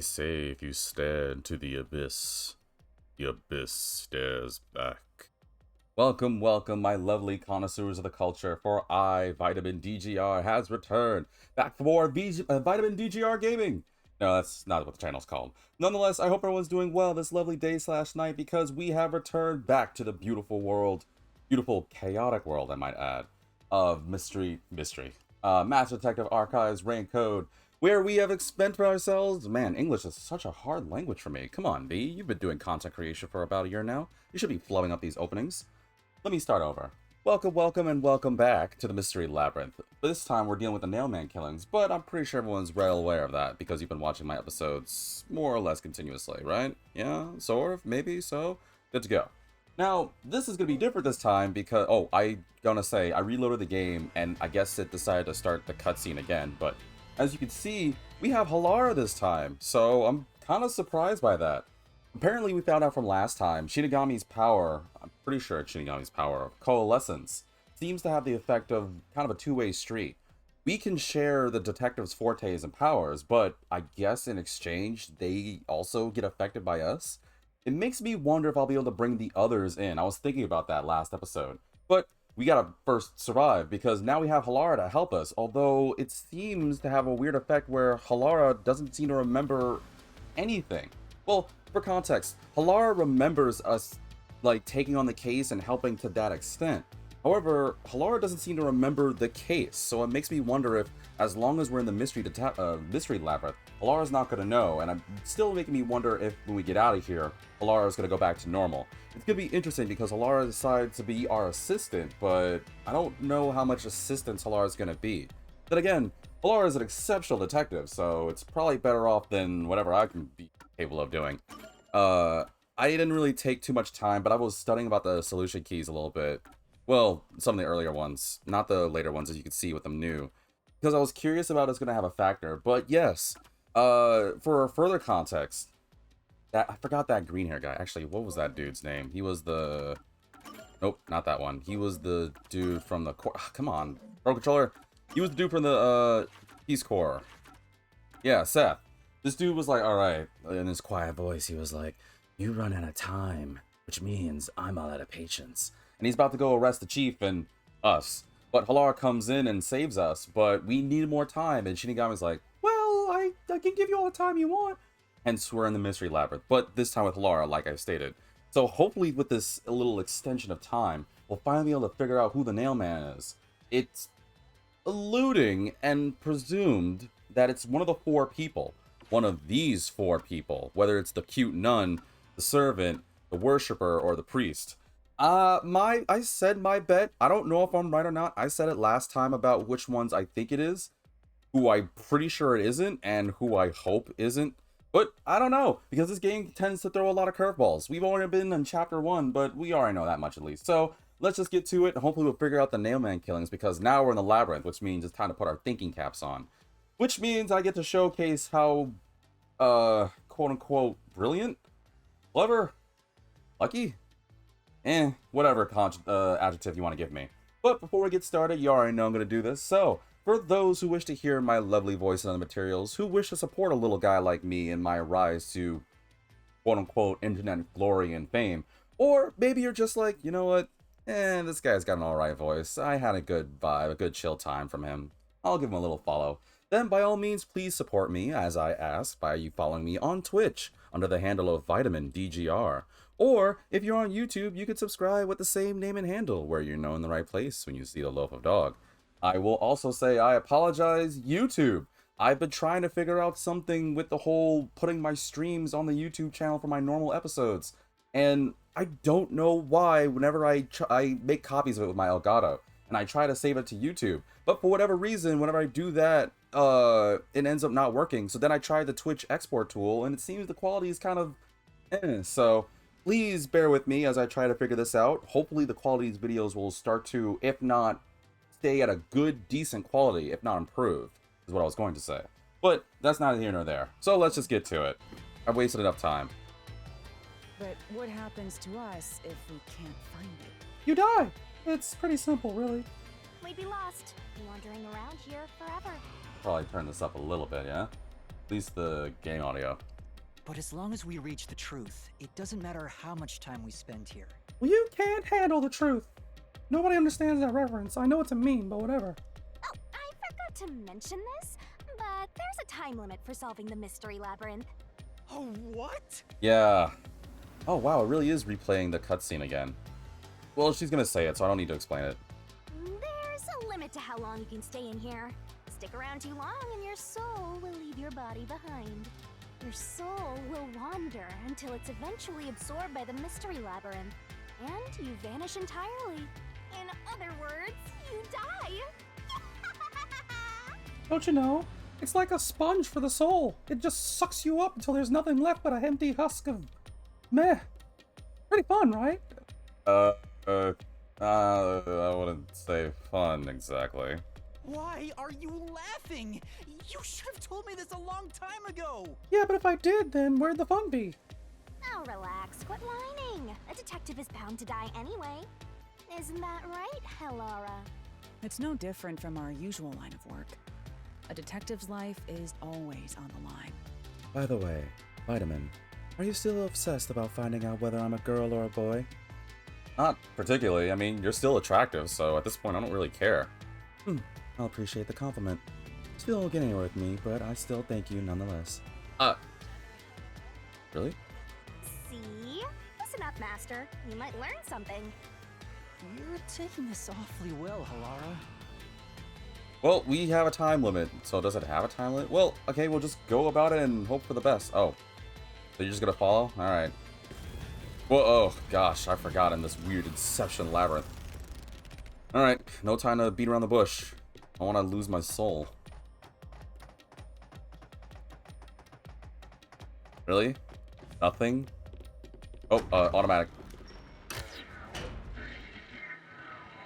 They say if you stare into the abyss stares back. Welcome, welcome, my lovely connoisseurs of the culture, for Vitamin DGR, has returned back for more Vitamin DGR gaming. No, that's not what the channel's called. Nonetheless, I hope everyone's doing well this lovely day slash night because we have returned back to the beautiful world, beautiful, chaotic world, I might add, of Master Detective Archives Rank Code, where we have spent for ourselves. Man, English is such a hard language for me. Come on, B. You've been doing content creation for about a year now. You should be flowing up these openings. Let me start over. Welcome, welcome, and welcome back to the Mystery Labyrinth. This time we're dealing with the Nailman killings, but I'm pretty sure everyone's well aware of that because you've been watching my episodes more or less continuously, right? Yeah, sort of, maybe, so. Good to go. Now, this is going to be different this time because, I reloaded the game and I guess it decided to start the cutscene again, but as you can see, we have Halara this time, so I'm kind of surprised by that. Apparently, we found out from last time, Shinigami's power, I'm pretty sure it's Shinigami's power, of coalescence, seems to have the effect of kind of a two-way street. We can share the detective's fortes and powers, but I guess in exchange, they also get affected by us? It makes me wonder if I'll be able to bring the others in. I was thinking about that last episode. But we gotta first survive, because now we have Halara to help us, although it seems to have a weird effect where Halara doesn't seem to remember anything. Well, for context, Halara remembers us, like, taking on the case and helping to that extent. However, Halara doesn't seem to remember the case, so it makes me wonder if, as long as we're in the mystery labyrinth, Halara's not going to know, and I'm still making me wonder if, when we get out of here, Halara's going to go back to normal. It's going to be interesting because Halara decides to be our assistant, but I don't know how much assistance Halara's going to be. Then again, Halara is an exceptional detective, so it's probably better off than whatever I can be capable of doing. I didn't really take too much time, but I was studying about the solution keys a little bit. Well, some of the earlier ones, not the later ones, as you can see with them new, because I was curious about if it's going to have a factor. But yes, for further context, I forgot that green hair guy. Actually, what was that dude's name? He was the... Nope, not that one. He was the dude from the... come on, Pro Controller. He was the dude from the, Peace Corps. Yeah, Seth. This dude was like, alright, in his quiet voice, he was like, "You run out of time, which means I'm all out of patience." And he's about to go arrest the chief and us. But Halara comes in and saves us, but we need more time. And Shinigami's like, "Well, I can give you all the time you want." Hence, we're in the Mystery Labyrinth, but this time with Halara, like I stated. So hopefully with this little extension of time, we'll finally be able to figure out who the Nailman is. It's alluding and presumed that it's one of the four people. One of these four people, whether it's the cute nun, the servant, the worshipper, or the priest. I said my bet. I don't know if I'm right or not. I said it last time about which ones I think it is, who I'm pretty sure it isn't, and who I hope isn't. But I don't know, because this game tends to throw a lot of curveballs. We've already been in chapter 1, but we already know that much at least. So let's just get to it, and hopefully we'll figure out the Nailman killings, because now we're in the labyrinth, which means it's time to put our thinking caps on. Which means I get to showcase how, quote-unquote, brilliant? Clever? Lucky? Whatever adjective you want to give me. But before we get started, you already know I'm going to do this. So, for those who wish to hear my lovely voice and other materials, who wish to support a little guy like me in my rise to quote-unquote internet glory and fame, or maybe you're just like, you know what, this guy's got an alright voice, I had a good vibe, a good chill time from him, I'll give him a little follow. Then by all means, please support me, as I asked, by you following me on Twitch under the handle of Vitamin DGR. Or, if you're on YouTube, you can subscribe with the same name and handle, where you're in the right place when you see the loaf of dog. I will also say I apologize, YouTube. I've been trying to figure out something with the whole putting my streams on the YouTube channel for my normal episodes. And I don't know why whenever I make copies of it with my Elgato, and I try to save it to YouTube. But for whatever reason, whenever I do that, it ends up not working. So then I tried the Twitch export tool, and it seems the quality is kind of so please bear with me as I try to figure this out. Hopefully the quality of these videos will start to, if not stay at a good, decent quality, if not improve, is what I was going to say. But that's neither here nor there. So let's just get to it. I've wasted enough time. But what happens to us if we can't find it? You die! It's pretty simple, really. We'd be lost, wandering around here forever. Probably turn this up a little bit, yeah? At least the game audio. But as long as we reach the truth, it doesn't matter how much time we spend here. Well, you can't handle the truth. Nobody understands that reference. I know it's a meme, but whatever. Oh, I forgot to mention this, but there's a time limit for solving the mystery labyrinth. Oh, what? Yeah. Oh, wow, it really is replaying the cutscene again. Well, she's gonna say it, so I don't need to explain it. There's a limit to how long you can stay in here. Stick around too long and your soul will leave your body behind. Your soul will wander until it's eventually absorbed by the mystery labyrinth, and you vanish entirely. In other words, you die. Don't you know? It's like a sponge for the soul. It just sucks you up until there's nothing left but a empty husk of meh. Pretty fun, right? I wouldn't say fun exactly. Why are you laughing? You should have told me this a long time ago. Yeah, but if I did, then where'd the fun be? Now relax, quit whining. A detective is bound to die anyway. Isn't that right, Halara? It's no different from our usual line of work. A detective's life is always on the line. By the way, Vitamin, are you still obsessed about finding out whether I'm a girl or a boy? Not particularly. I mean, you're still attractive, so at this point I don't really care. I'll appreciate the compliment. Still won't get anywhere with me, but I still thank you nonetheless. Really? See? Listen up, Master. You might learn something. You're taking this awfully well, Halara. Well, we have a time limit, so does it have a time limit? Well, okay, we'll just go about it and hope for the best. Oh, so you're just gonna follow? Alright. Well, oh, gosh, I forgot in this weird Inception labyrinth. Alright, no time to beat around the bush. I want to lose my soul. Really? Nothing? Oh, automatic.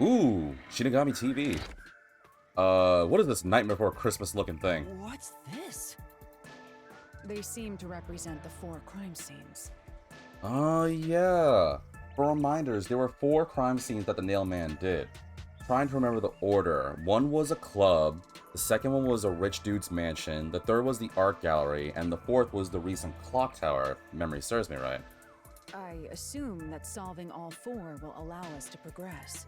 Ooh, Shinigami TV. What is this Nightmare Before Christmas looking thing? What's this? They seem to represent the 4 crime scenes. Oh, yeah. For reminders, there were 4 crime scenes that the Nail Man did. Trying to remember the order. One was a club, the second one was a rich dude's mansion, the third was the art gallery, and the fourth was the recent clock tower, if memory serves me right. I assume that solving all 4 will allow us to progress.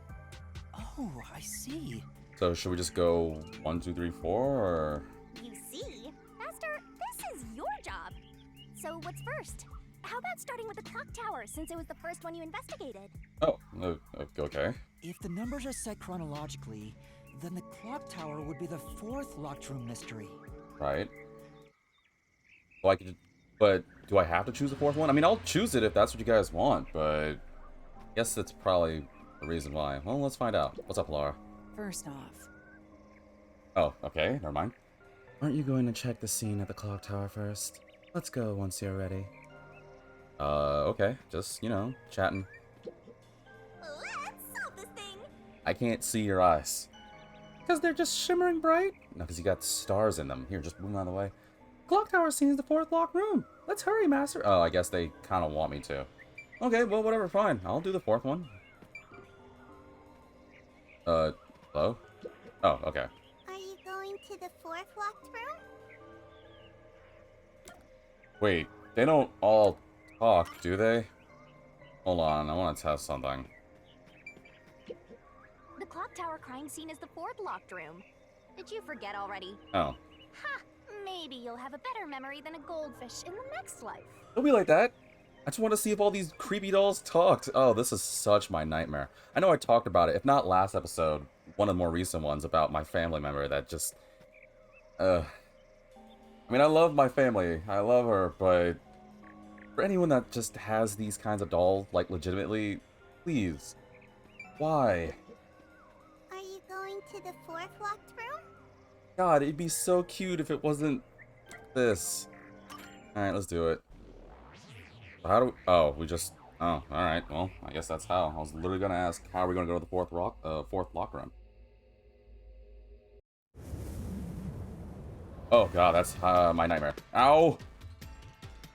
Oh, I see. So should we just go 1, 2, 3, 4, or? You see? Master, this is your job. So what's first? How about starting with the clock tower, since it was the first one you investigated? Oh, okay. If the numbers are set chronologically, then the clock tower would be the 4th locked room mystery. Right. Well, I could, but do I have to choose the 4th one? I mean, I'll choose it if that's what you guys want, but I guess that's probably the reason why. Well, let's find out. What's up, Laura? First off, Oh, okay, never mind. Aren't you going to check the scene at the clock tower first? Let's go once you're ready. Okay, just, you know, chatting. Let's solve this thing! I can't see your eyes. Because they're just shimmering bright? No, because you got stars in them. Here, just move them out of the way. Clock tower scene is the 4th locked room. Let's hurry, Master. Oh, I guess they kind of want me to. Okay, well, whatever, fine. I'll do the 4th one. Hello? Oh, okay. Are you going to the 4th locked room? Wait, they don't all talk, do they? Hold on, I want to test something. The clock tower crime scene is the 4th locked room. Did you forget already? Oh. Ha! Maybe you'll have a better memory than a goldfish in the next life. Don't be like that. I just want to see if all these creepy dolls talked. Oh, this is such my nightmare. I know I talked about it, if not last episode, one of the more recent ones about my family member that just... I mean, I love my family. I love her, but... For anyone that just has these kinds of dolls, like, legitimately, please. Why? Are you going to the 4th locked room? God, it'd be so cute if it wasn't this. Alright, let's do it. How do we... Oh, we just... Oh, alright. Well, I guess that's how. I was literally gonna ask, how are we gonna go to the 4th locker room? Oh god, that's my nightmare. Ow!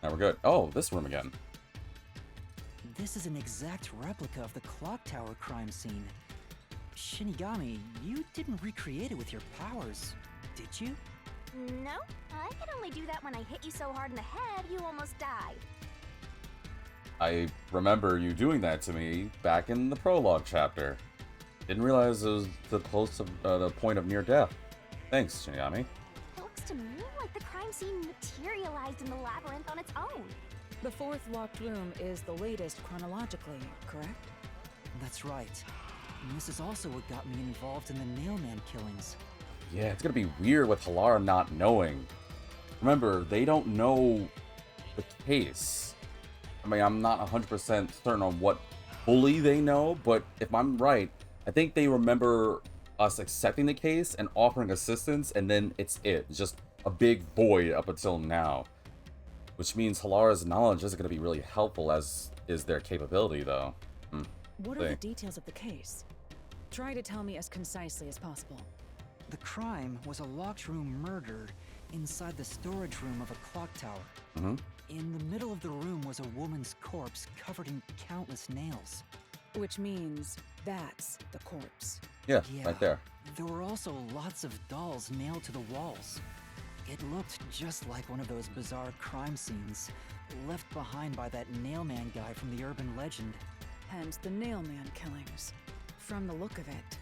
Now we're good. Oh, this room again. This is an exact replica of the clock tower crime scene. Shinigami, you didn't recreate it with your powers, did you? No, I can only do that when I hit you so hard in the head you almost died. I remember you doing that to me back in the prologue chapter. Didn't realize it was the the point of near death. Thanks, Shinigami. It looks to me like the crime scene materialized in the labyrinth on its own. The fourth locked room is the latest chronologically, correct? That's right. And this is also what got me involved in the Nailman killings. Yeah, it's gonna be weird with Halara not knowing. Remember, they don't know the case. I mean, I'm not 100% certain on what fully they know, but if I'm right, I think they remember us accepting the case and offering assistance, and then it's just a big void up until now. Which means Halara's knowledge isn't going to be really helpful, as is their capability, though. What are the details of the case? Try to tell me as concisely as possible. The crime was a locked room murder inside the storage room of a clock tower. In the middle of the room was a woman's corpse covered in countless nails. Which means that's the corpse. Yeah, right there. There were also lots of dolls nailed to the walls. It looked just like one of those bizarre crime scenes left behind by that Nailman guy from the urban legend. Hence the Nailman killings. From the look of it,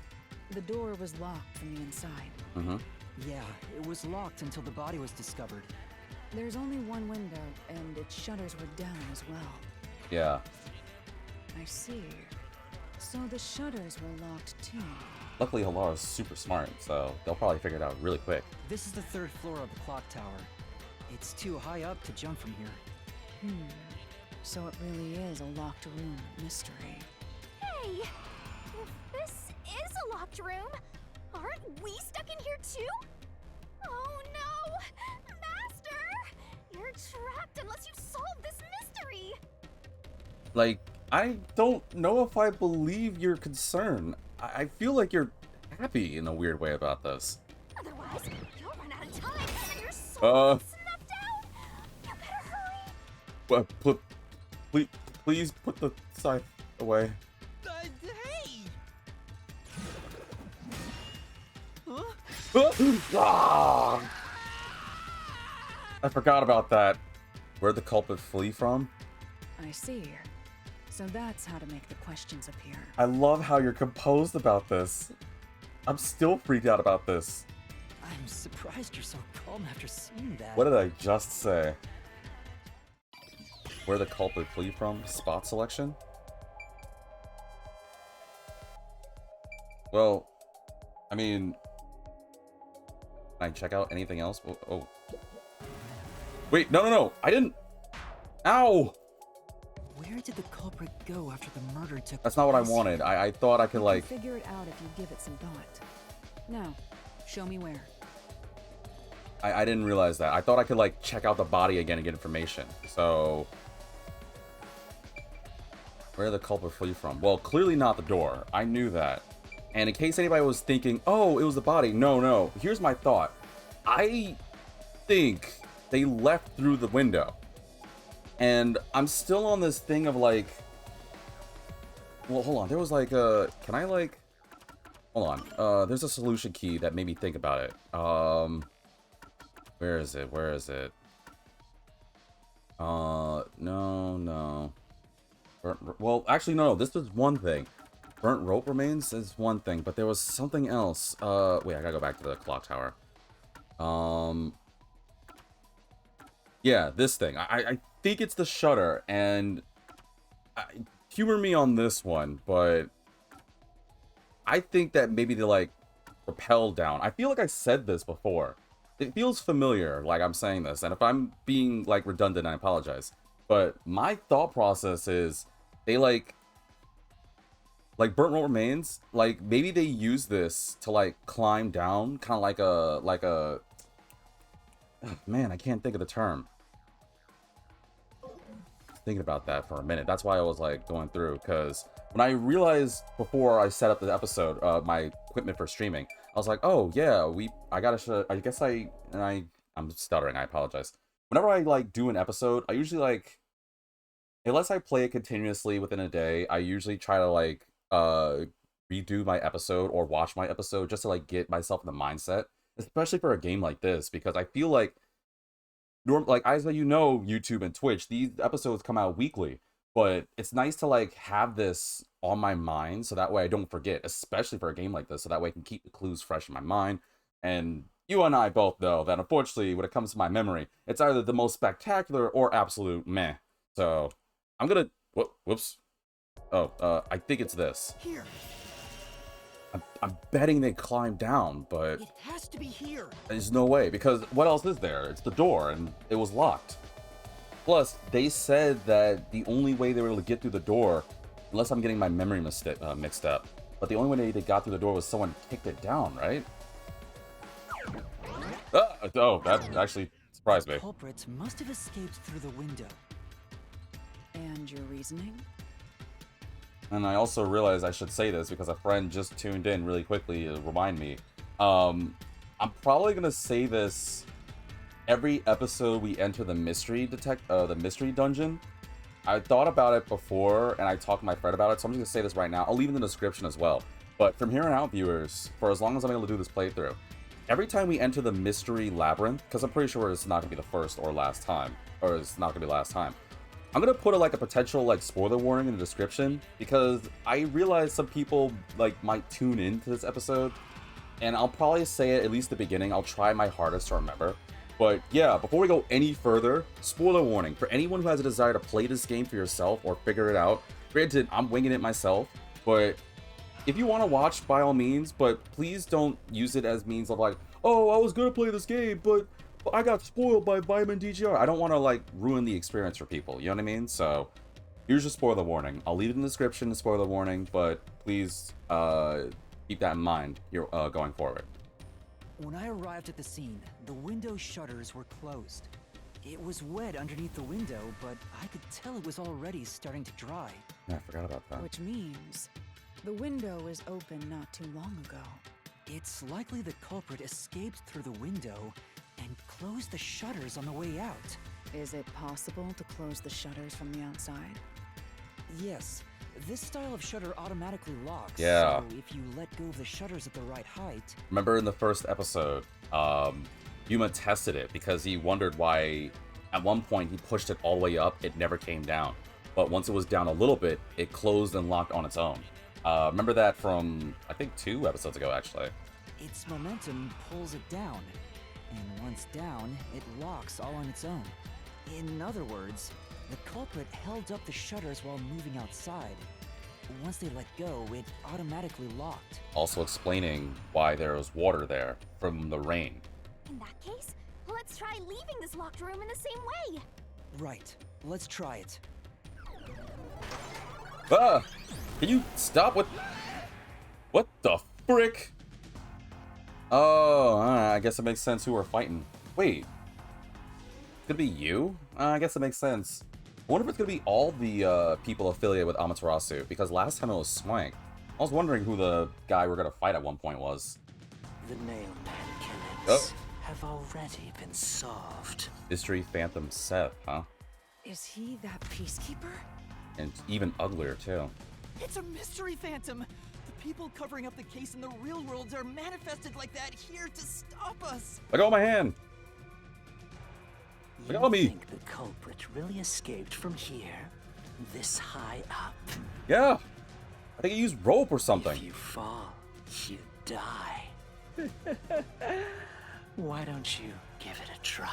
the door was locked from the inside. Yeah, it was locked until the body was discovered. There's only one window, and its shutters were down as well. Yeah. I see. So the shutters were locked too. Luckily, Halara's super smart, so they'll probably figure it out really quick. This is the third floor of the clock tower. It's too high up to jump from here. So it really is a locked room mystery. Hey! If this is a locked room, aren't we stuck in here too? Oh no! Master! You're trapped unless you solve this mystery! Like, I don't know if I believe your concern. I feel like you're happy in a weird way about this. Otherwise, you'll run out of time and your soul is snuffed out! You better hurry! Please put the scythe away. Hey! Ah! I forgot about that. Where'd the culprit flee from? I see. So that's how to make the questions appear. I love how you're composed about this. I'm still freaked out about this. I'm surprised you're so calm after seeing that. What did I just say? Where the culprit flee from? Spot selection? Well, I mean, can I check out anything else? Oh. Wait, no. I didn't. Ow! Where did the culprit go after the murder took That's not what I place? wanted. I thought I could, like... Figure it out if you give it some thought. Now, show me where. I didn't realize that. I thought I could, like, check out the body again and get information. So... where did the culprit flee from? Well, clearly not the door. I knew that. And in case anybody was thinking, oh, it was the body. No. Here's my thought. I think they left through the window. And I'm still on this thing of, like... well, hold on. There was, like, a... can I, like... hold on. There's a solution key that made me think about it. Where is it? No. Well, actually, no. This was one thing. Burnt rope remains is one thing, but there was something else. Wait, I gotta go back to the clock tower. Yeah, this thing. I think it's the shutter, and humor me on this one, but I think that maybe they, like, rappel down. I feel like I said this before. It feels familiar, like I'm saying this, and if I'm being, like, redundant, I apologize. But my thought process is they, like burnt rope remains, like, maybe they use this to, like, climb down, kind of like a oh, man, I can't think of the term. Thinking about that for a minute. That's why I was, like, going through, because when I realized before I set up the episode, my equipment for streaming, I was like, oh yeah, I'm stuttering, I apologize. Whenever I, like, do an episode, I usually, like, unless I play it continuously within a day, I usually try to, like, redo my episode or watch my episode just to, like, get myself in the mindset. especially for a game like this, because I feel like like as you know, YouTube and Twitch, these episodes come out weekly, but it's nice to like have this on my mind so that way I don't forget, especially for a game like this, so that way I can keep the clues fresh in my mind. And you and I both know that unfortunately when it comes to my memory, it's either the most spectacular or absolute meh. So I'm gonna whoops. Oh, I think it's this. Here. I'm betting they climb down, but It has to be here. there's no way, because what else is there? It's the door, and it was locked. Plus, they said that the only way they were able to get through the door, unless I'm getting my memory mixed up, but the only way they got through the door was someone kicked it down, right? Oh, that actually surprised me. Culprits must have escaped through the window. And your reasoning? And I also realized I should say this because a friend just tuned in really quickly to remind me. I'm probably gonna say this every episode we enter the mystery dungeon. I thought about it before and I talked to my friend about it, so I'm just gonna say this right now. I'll leave it in the description as well. But from here on out, viewers, for as long as I'm able to do this playthrough, every time we enter the mystery labyrinth, because I'm pretty sure it's not gonna be the first or last time, or it's not gonna be last time, I'm gonna put a potential spoiler warning in the description, because I realize some people might tune into this episode, and I'll probably say it at least the beginning. I'll try my hardest to remember. But yeah, before we go any further, spoiler warning for anyone who has a desire to play this game for yourself or figure it out. Granted, I'm winging it myself, but if you want to watch, by all means, but please don't use it as means of oh, I was gonna play this game, but I got spoiled by Vitamin DGR. I don't want to ruin the experience for people, you know what I mean? So here's your spoiler warning. I'll leave it in the description, the spoiler warning, but please keep that in mind going forward. When I arrived at the scene, the window shutters were closed. It was wet underneath the window, but I could tell it was already starting to dry. Yeah, I forgot about that. Which means the window was open not too long ago. It's likely the culprit escaped through the window and closed the shutters on the way out. Is it possible to close the shutters from the outside? Yes, this style of shutter automatically locks. Yeah. So if you let go of the shutters at the right height... Remember in the first episode, Yuma tested it because he wondered why at one point he pushed it all the way up, it never came down. But once it was down a little bit, it closed and locked on its own. Remember that from, I think, 2 episodes ago, actually. Its momentum pulls it down. And once down, it locks all on its own. In other words, the culprit held up the shutters while moving outside. Once they let go, it automatically locked. Also explaining why there was water there from the rain. In that case, let's try leaving this locked room in the same way. Right. Let's try it. Ah! Can you stop with... What the frick? Oh, I guess it makes sense who we're fighting. Wait. Could it be you? I guess it makes sense. I wonder if it's gonna be all the people affiliated with Amaterasu, because last time it was Swank. I was wondering who the guy we're gonna fight at one point was. The Nailman killings have already been solved. Mystery Phantom Seth, huh? Is he that peacekeeper? And even uglier, too. It's a mystery phantom! The people covering up the case in the real world are manifested like that here to stop us! Let go of my hand! Let go of me! You think the culprit really escaped from here? This high up? Yeah! I think he used rope or something. If you fall, you die. Why don't you give it a try?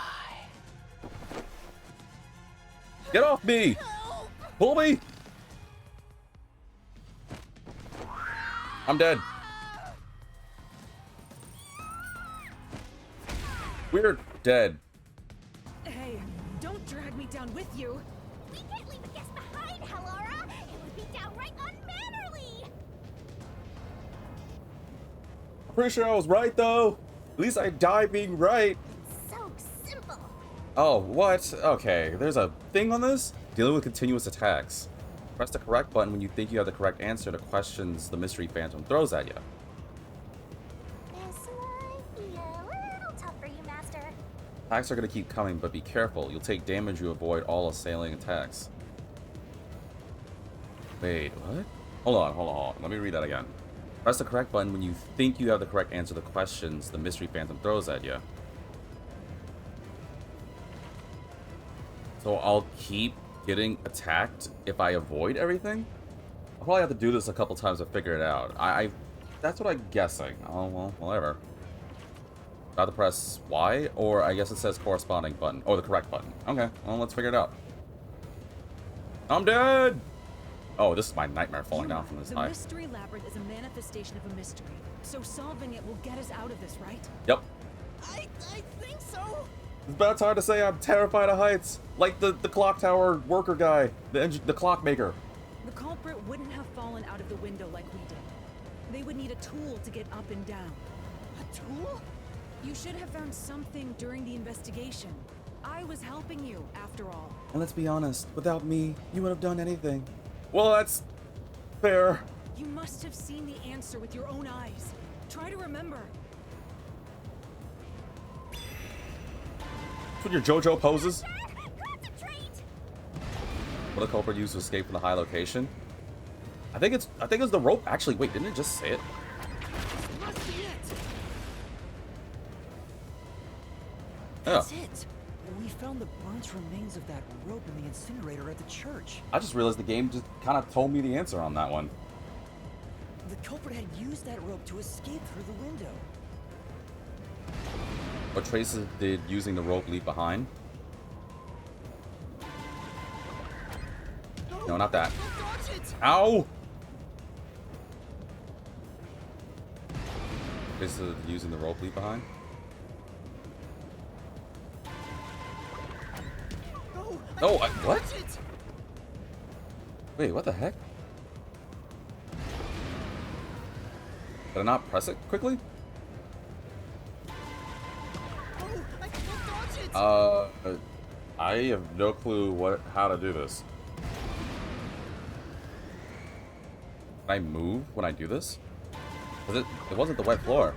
Get off me! Pull me! I'm dead. We're dead. Hey, don't drag me down with you. We can't leave a guest behind, Halara. It would be downright unmannerly. I'm pretty sure I was right, though. At least I die being right. So simple. Oh, what? Okay, there's a thing on this? Dealing with continuous attacks. Press the correct button when you think you have the correct answer to questions the Mystery Phantom throws at you. This might be a little tough for you, Master. Attacks are going to keep coming, but be careful. You'll take damage you avoid all assailing attacks. Wait, what? Hold on. Let me read that again. Press the correct button when you think you have the correct answer to the questions the mystery phantom throws at you. So I'll keep getting attacked if I avoid everything? I'll probably have to do this a couple times to figure it out. That's what I'm guessing. Oh, well, whatever. Got to press Y, or I guess it says corresponding button. Oh, the correct button. Okay, well, let's figure it out. I'm dead! Oh, this is my nightmare falling down from this high. The mystery labyrinth is a manifestation of a mystery, so solving it will get us out of this, right? Yep. I think so. It's about hard to say I'm terrified of heights. Like the clock tower worker guy, the clock maker. The culprit wouldn't have fallen out of the window like we did. They would need a tool to get up and down. A tool? You should have found something during the investigation. I was helping you, after all. And let's be honest, without me, you would have done anything. Well, that's fair. You must have seen the answer with your own eyes. Try to remember. With your JoJo poses. Concentrate! What the culprit used to escape from the high location? I think it's the rope. Actually, wait, didn't it just say it? Must be it. Yeah. That's it. We found the burnt remains of that rope in the incinerator at the church. I just realized the game just kind of told me the answer on that one. The culprit had used that rope to escape through the window. What traces did using the rope leave behind? No, not that. Ow! Traces of using the rope leave behind? No, what? Wait, what the heck? Did I not press it quickly? I have no clue how to do this. Can I move when I do this? Was it wasn't the wet floor.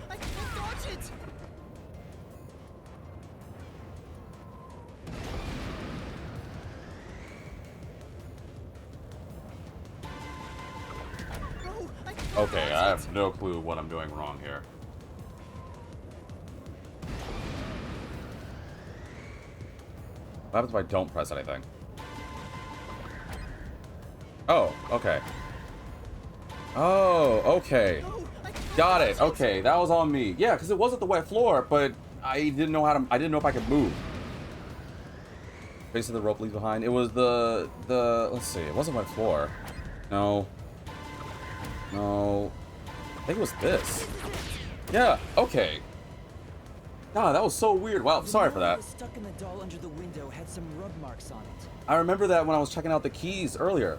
Okay, I have no clue what I'm doing wrong here. What happens if I don't press anything? Oh, okay. Oh, okay. Got it. Okay, that was on me. Yeah, because it wasn't the wet floor, but I didn't know I didn't know if I could move. Base of the rope leaves behind. It was the let's see, it wasn't wet floor. No. No. I think it was this. Yeah, okay. God, that was so weird. Wow, sorry for that. Stuck in the doll under the window had some rub marks on it. I remember that when I was checking out the keys earlier.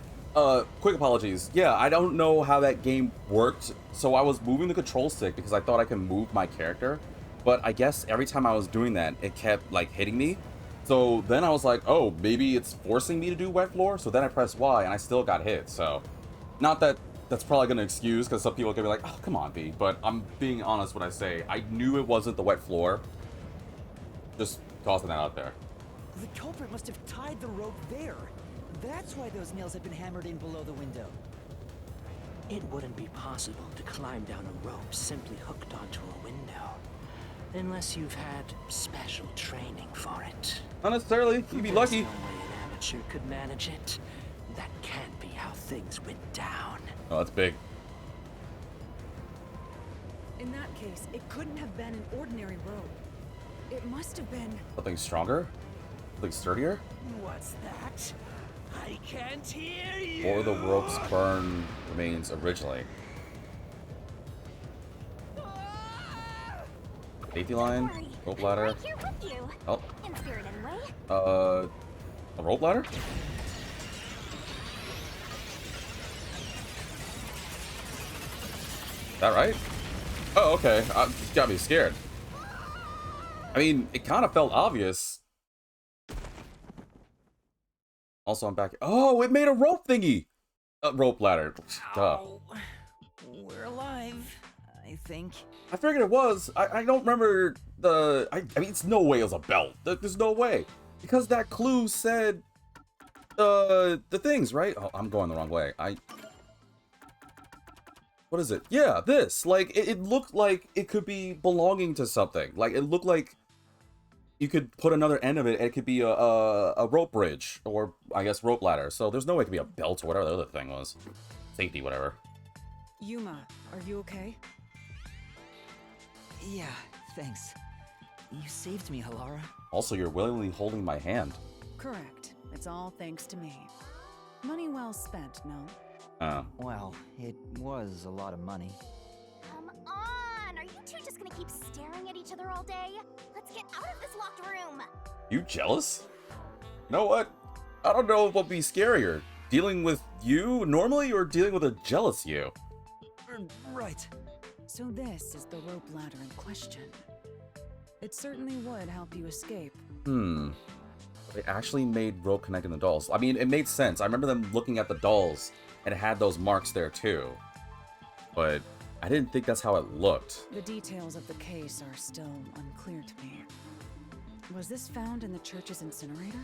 Quick apologies. Yeah, I don't know how that game worked. So I was moving the control stick because I thought I could move my character. But I guess every time I was doing that, it kept, like, hitting me. So then I was like, oh, maybe it's forcing me to do wet floor? So then I pressed Y and I still got hit, so... Not that that's probably going to excuse, because some people are going to be like, oh, come on, B. But I'm being honest when I say I knew it wasn't the wet floor. Just tossing that out there. The culprit must have tied the rope there. That's why those nails had been hammered in below the window. It wouldn't be possible to climb down a rope simply hooked onto a window. Unless you've had special training for it. Not necessarily. You'd be lucky. There's no way an amateur could manage it. That can't be how things went down. Oh, that's big. In that case, it couldn't have been an ordinary rope. It must have been... Something stronger? Something sturdier? What's that? I can't hear you! Or the rope's burn remains originally. Safety line? Don't worry, Rope I'm ladder? right here with you. Oh. In spirit, anyway. A rope ladder? Is that right? Oh, okay. Got me scared. I mean, it kind of felt obvious. Also, I'm back. Oh, it made a rope thingy! A rope ladder. Duh. We're alive, I think. I figured it was. I don't remember the... I mean, it's no way it was a belt. There's no way. Because that clue said... the things, right? Oh, I'm going the wrong way. What is it? Yeah, this. Like, it looked like it could be belonging to something. Like, it looked like you could put another end of it, and it could be a rope bridge, or, I guess, rope ladder. So there's no way it could be a belt or whatever the other thing was. Safety, whatever. Yuma, are you okay? Yeah, thanks. You saved me, Halara. Also, you're willingly holding my hand. Correct. It's all thanks to me. Money well spent, no? Well, it was a lot of money. Come on! Are you two just gonna keep staring at each other all day? Let's get out of this locked room! You jealous? You know what? I don't know what would be scarier. Dealing with you normally, or dealing with a jealous you? Right. So this is the rope ladder in question. It certainly would help you escape. They actually made rope connecting the dolls. I mean, it made sense. I remember them looking at the dolls, and it had those marks there too. But I didn't think that's how it looked. The details of the case are still unclear to me. Was this found in the church's incinerator?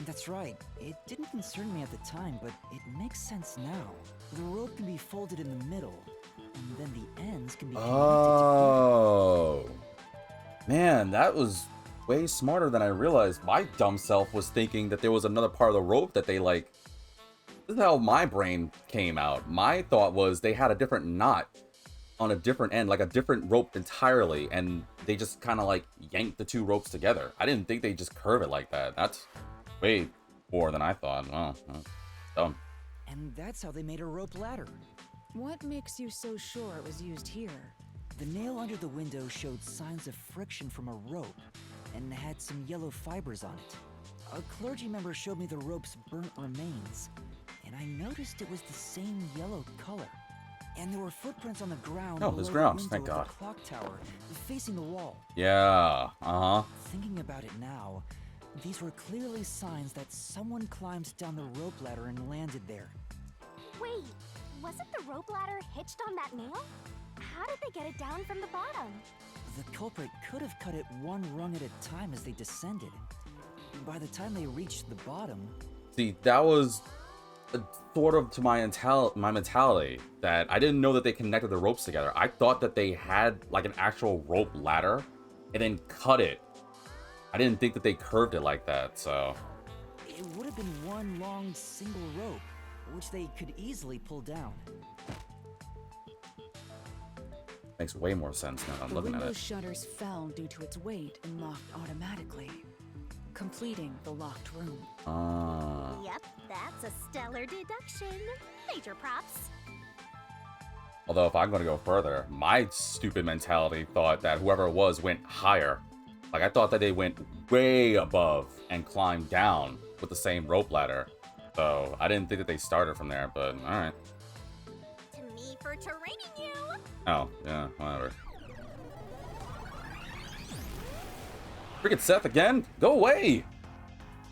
That's right. It didn't concern me at the time, but it makes sense now. The rope can be folded in the middle, and then the ends can be connected Oh. Man, that was way smarter than I realized. My dumb self was thinking that there was another part of the rope that they, like... This is how my brain came out. My thought was they had a different knot on a different end, like a different rope entirely, and they just kind of, like, yanked the two ropes together. I didn't think they just curve it like that. That's way more than I thought. Wow. Dumb. And that's how they made a rope ladder. What makes you so sure it was used here? The nail under the window showed signs of friction from a rope, and had some yellow fibers on it. A clergy member showed me the rope's burnt remains, and I noticed it was the same yellow color. And there were footprints on the ground Oh, below there's the grounds, window thank of God. the clock tower, facing the wall. Yeah, Thinking about it now, these were clearly signs that someone climbed down the rope ladder and landed there. Wait, wasn't the rope ladder hitched on that nail? How did they get it down from the bottom? The culprit could have cut it one rung at a time as they descended. By the time they reached the bottom... See, that was sort of to my mentality, that I didn't know that they connected the ropes together. I thought that they had like an actual rope ladder and then cut it. I didn't think that they curved it like that, so... It would have been one long single rope, which they could easily pull down. Makes way more sense now that I'm The looking at window it. shutters fell due to its weight and locked automatically, completing the locked room. Yep, that's a stellar deduction. Major props. Although, if I'm going to go further, my stupid mentality thought that whoever it was went higher. Like, I thought that they went way above and climbed down with the same rope ladder. So, I didn't think that they started from there, but alright. To me for training you. Oh, yeah, whatever. Freaking Seth again? Go away!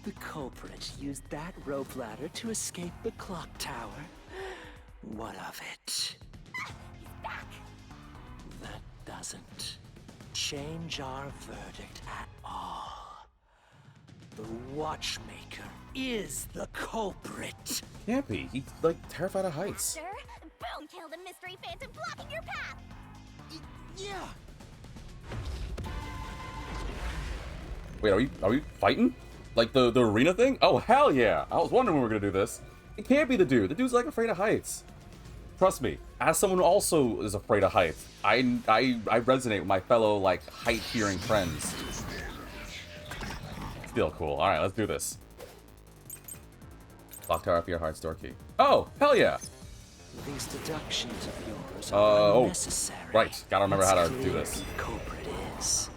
The culprit used that rope ladder to escape the clock tower. What of it? He's back. That doesn't change our verdict at all. The watchmaker is the culprit. Can't be. He's, like, terrified of heights. Sir, boom, kill the mystery phantom blocking your path. Yeah. Wait, are we fighting? Like the arena thing? Oh, hell yeah! I was wondering when we were gonna do this. It can't be the dude. The dude's like afraid of heights. Trust me, as someone who also is afraid of heights, I resonate with my fellow, like, height-fearing friends. Still cool. Alright, let's do this. Lock tower up your heart's door key. Oh, hell yeah! These deductions of yours are unnecessary. Right. Gotta remember how to do It's this. clear who the culprit is.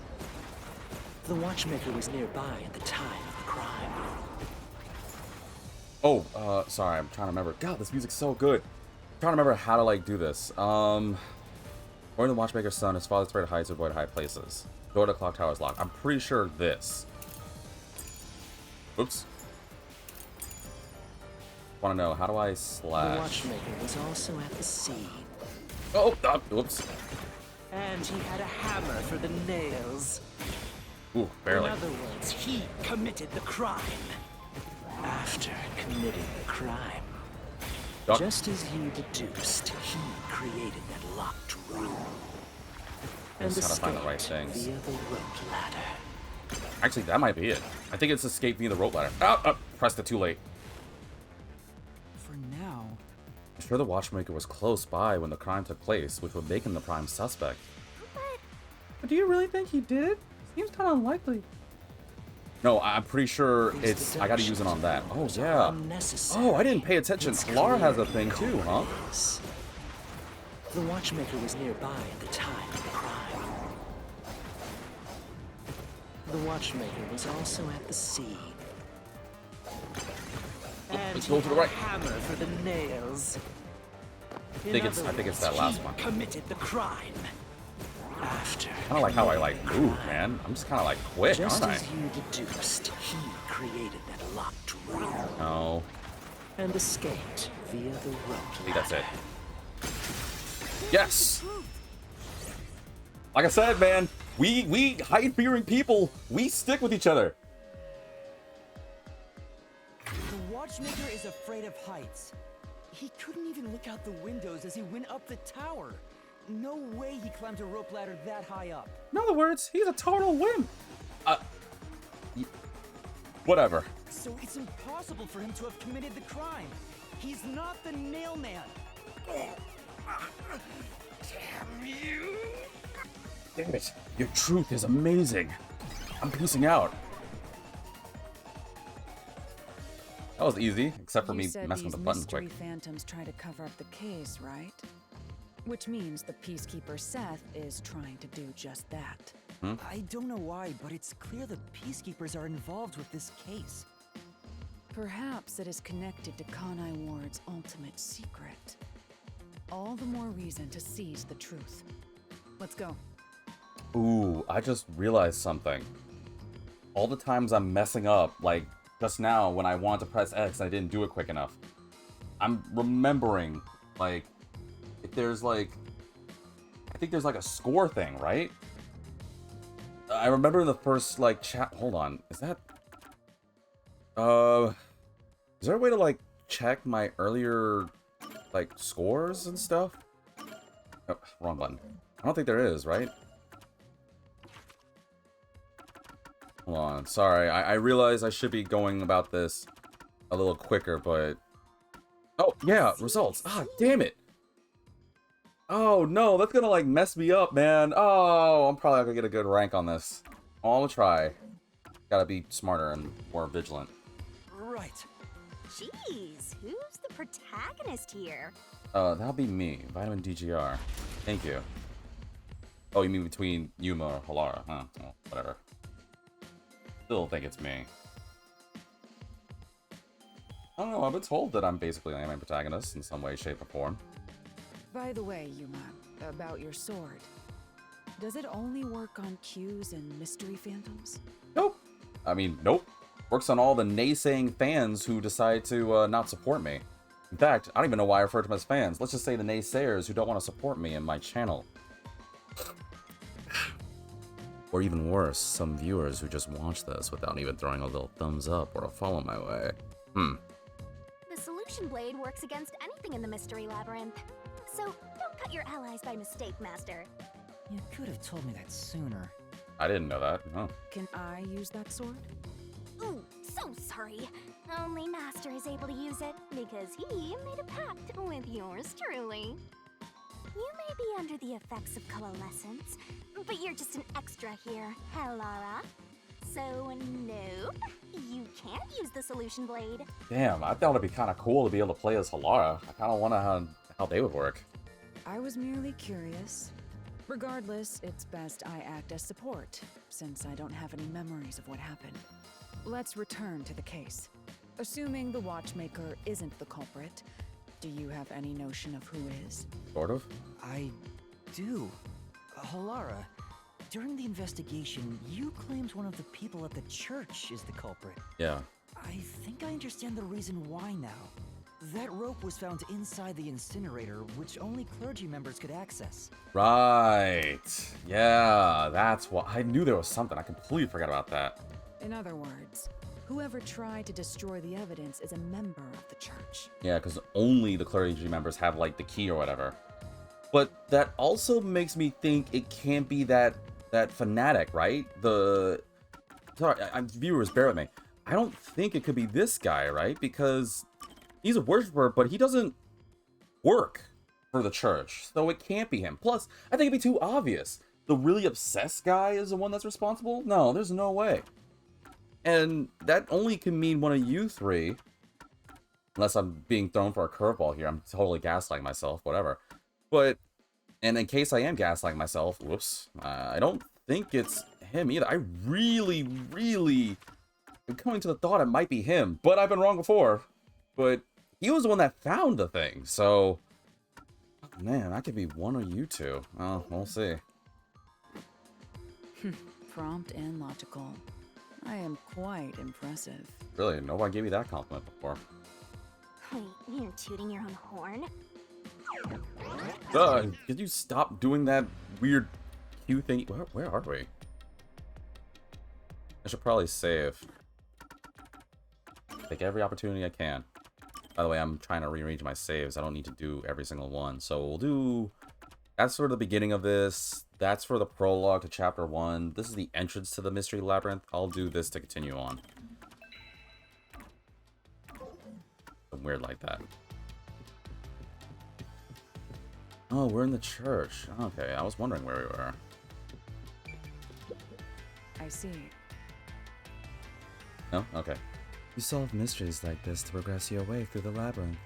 The watchmaker was nearby at the time of the crime. Oh, sorry, I'm trying to remember. God, this music's so good. I'm trying to remember how to, like, do this. According to the watchmaker's son, his father's afraid of heights, avoid high places. Door to the clock tower is locked. I'm pretty sure this. Oops. Want to know, how do I The slash? watchmaker was also at the scene. Oh, whoops. And he had a hammer for the nails. Ooh, barely. In other words, he committed the crime. After committing the crime, Duck. Just as you deduced, he created that locked room. And Just gotta find the right escaped things. via the rope ladder. Actually, that might be it. I think it's escape via the rope ladder. Pressed it too late. For now, I'm sure the watchmaker was close by when the crime took place, which would make him the prime suspect. But do you really think he did it? Seems kind of unlikely. No, I'm pretty sure These it's... I gotta use it on that. Oh, deductions are yeah. unnecessary. Oh, I didn't pay attention. It's Halara has a clear thing the too, huh? culprit is. The watchmaker was nearby at the time of the crime. The watchmaker was also at the scene. And Let's go to the right. hammer for the nails. I think it's that last one. Committed the crime. After. Kind of like how I move, man. I'm just kind of quick, Just aren't I? as you deduced, he created that locked room No. and escaped via the rope I think that's it. ladder. Yes! Like I said, man, we height-fearing people, we stick with each other. the watchmaker is afraid of heights. He couldn't even look out the windows as he went up the tower. No way he climbed a rope ladder that high up. In other words, he's a total wimp. Whatever. So it's impossible for him to have committed the crime. He's not the nail man. Damn it. Your truth is amazing. I'm piecing out. That was easy, except for You me said messing with the these button mystery quick. phantoms try to cover up the case, right? Which means the Peacekeeper Seth is trying to do just that. I don't know why, but it's clear the Peacekeepers are involved with this case. Perhaps it is connected to Kanai Ward's ultimate secret. All the more reason to seize the truth. Let's go. Ooh, I just realized something. All the times I'm messing up, like just now when I wanted to press X and I didn't do it quick enough. I'm remembering, if there's I think there's a score thing, right? I remember in the first chat. Hold on, is that? Is there a way to check my earlier scores and stuff? Oh, wrong button. I don't think there is, right? Hold on, sorry. I realize I should be going about this a little quicker, but... Oh, yeah, results. Ah, damn it. Oh, no, that's gonna, mess me up, man. Oh, I'm probably not gonna get a good rank on this. I'll try. Gotta be smarter and more vigilant. Right. Jeez, who's the protagonist here? That'll be me, Vitamin DGR. Thank you. Oh, you mean between Yuma or Halara, huh? Well, whatever. Still think it's me. I don't know, I've been told that I'm basically the main protagonist in some way, shape, or form. By the way, Yuma, about your sword. Does it only work on cues and mystery phantoms? Nope. I mean, nope. Works on all the naysaying fans who decide to not support me. In fact, I don't even know why I refer to them as fans. Let's just say the naysayers who don't want to support me and my channel. Or even worse, some viewers who just watch this without even throwing a little thumbs up or a follow my way. The solution blade works against anything in the mystery labyrinth. So don't cut your allies by mistake, Master. You could have told me that sooner. I didn't know that. Oh. Can I use that sword? Ooh, so sorry. Only Master is able to use it because he made a pact with yours truly. You may be under the effects of coalescence, but you're just an extra here, Halara. So, nope, you can't use the solution blade. Damn, I thought it'd be kind of cool to be able to play as Halara. I kind of wonder how they would work. I was merely curious. Regardless, it's best I act as support, since I don't have any memories of what happened. Let's return to the case. Assuming the watchmaker isn't the culprit, do you have any notion of who is? Sort of. I do. Halara, during the investigation, you claimed one of the people at the church is the culprit. Yeah. I think I understand the reason why now. That rope was found inside the incinerator, which only clergy members could access. Right. Yeah, that's why. I knew there was something. I completely forgot about that. In other words, Whoever tried to destroy the evidence is a member of the church. Yeah, because only the clergy members have, like, the key or whatever. But that also makes me think it can't be that fanatic, right? Sorry, viewers, bear with me. I don't think it could be this guy, right? Because he's a worshiper, but he doesn't work for the church, so it can't be him. Plus, I think it'd be too obvious. The really obsessed guy is the one that's responsible? No, there's no way. And that only can mean one of you three. Unless I'm being thrown for a curveball here. I'm totally gaslighting myself, whatever. But, and in case I am gaslighting myself, whoops, I don't think it's him either. I really am coming to the thought it might be him. But I've been wrong before. But he was the one that found the thing, so... Oh, man, that could be one of you two. Oh, we'll see. Prompt and logical. I am quite impressive. Really, nobody gave you that compliment before. Wait, you're tooting your own horn? Could you stop doing that weird cue thing? Where are we? I should probably save. Take every opportunity I can. By the way, I'm trying to rearrange my saves. I don't need to do every single one. So we'll do... That's for the beginning of this. That's for the prologue to chapter 1. This is the entrance to the mystery labyrinth. I'll do this to continue on. Weird like that. Oh, we're in the church. Okay, I was wondering where we were. I see. No? Okay. You solve mysteries like this to progress your way through the labyrinth.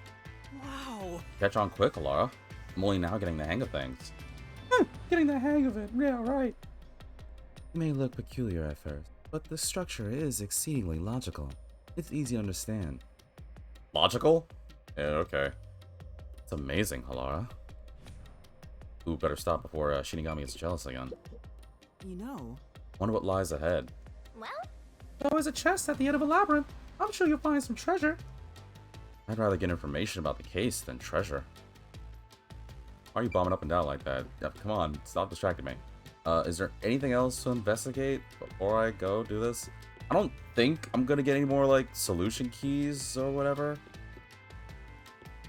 Wow! Catch on quick, Halara. I'm only now getting the hang of things. Getting the hang of it. Yeah, right. It may look peculiar at first, but the structure is exceedingly logical. It's easy to understand. Logical? Yeah, okay. It's amazing, Halara. Ooh, better stop before Shinigami gets jealous again. You know, Wonder what lies ahead. Well, There's always a chest at the end of a labyrinth. I'm sure you'll find some treasure. I'd rather get information about the case than treasure. Why are you bombing up and down like that? Yeah, come on, stop distracting me. Is there anything else to investigate before I go do this? I don't think I'm gonna get any more, like, solution keys or whatever.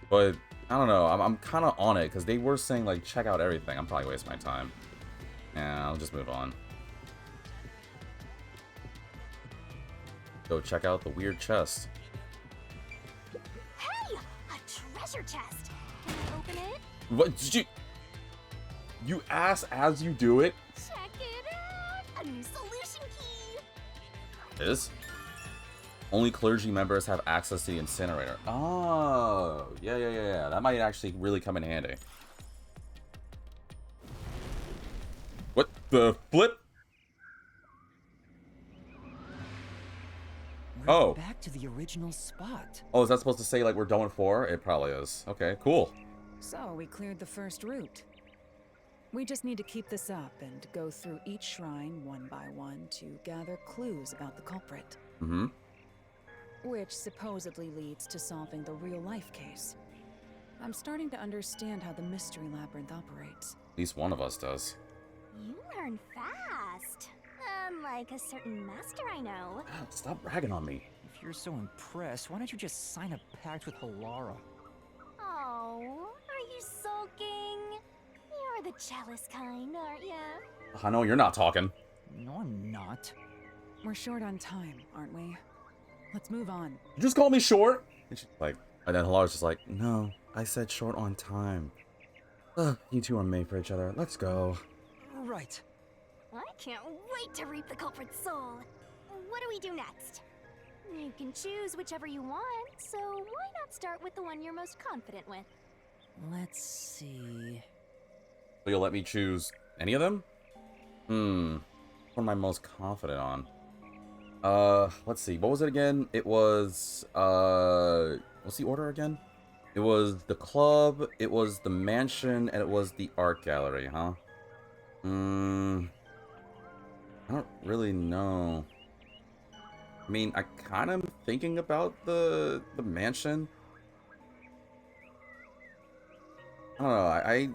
But, I don't know, I'm kind of on it, because they were saying, like, check out everything. I'm probably wasting my time. Yeah, I'll just move on. Go check out the weird chest. hey! A treasure chest! Can I open it? What did you... You ask as you do it? Check it out! A new solution key! Is? Only clergy members have access to the incinerator. Oh, yeah. That might actually really come in handy. What the flip? we're Oh. back to the original spot. Oh, is that supposed to say, like, we're done with 4? It probably is. Okay, cool. So we cleared the first route. We just need to keep this up and go through each shrine one by one to gather clues about the culprit. Mm-hmm. Which supposedly leads to solving the real-life case. I'm starting to understand how the mystery labyrinth operates. At least one of us does. You learn fast. Unlike a certain master I know. Stop bragging on me. If you're so impressed, why don't you just sign a pact with Halara? Oh, are you sulking? You're the jealous kind, aren't ya? I know you're not talking. No, I'm not. We're short on time, aren't we? Let's move on. You just called me short? And she's like, and then Halara's just like, no, I said short on time. Ugh, you two are made for each other. Let's go. Right. I can't wait to reap the culprit's soul. What do we do next? You can choose whichever you want, so why not start with the one you're most confident with? Let's see. So you'll let me choose any of them? What am I most confident on? Let's see. What was it again? It was, what's the order again? It was the club, it was the mansion, and it was the art gallery, huh? I don't really know. I mean, I kind of thinking about the mansion. I don't know. I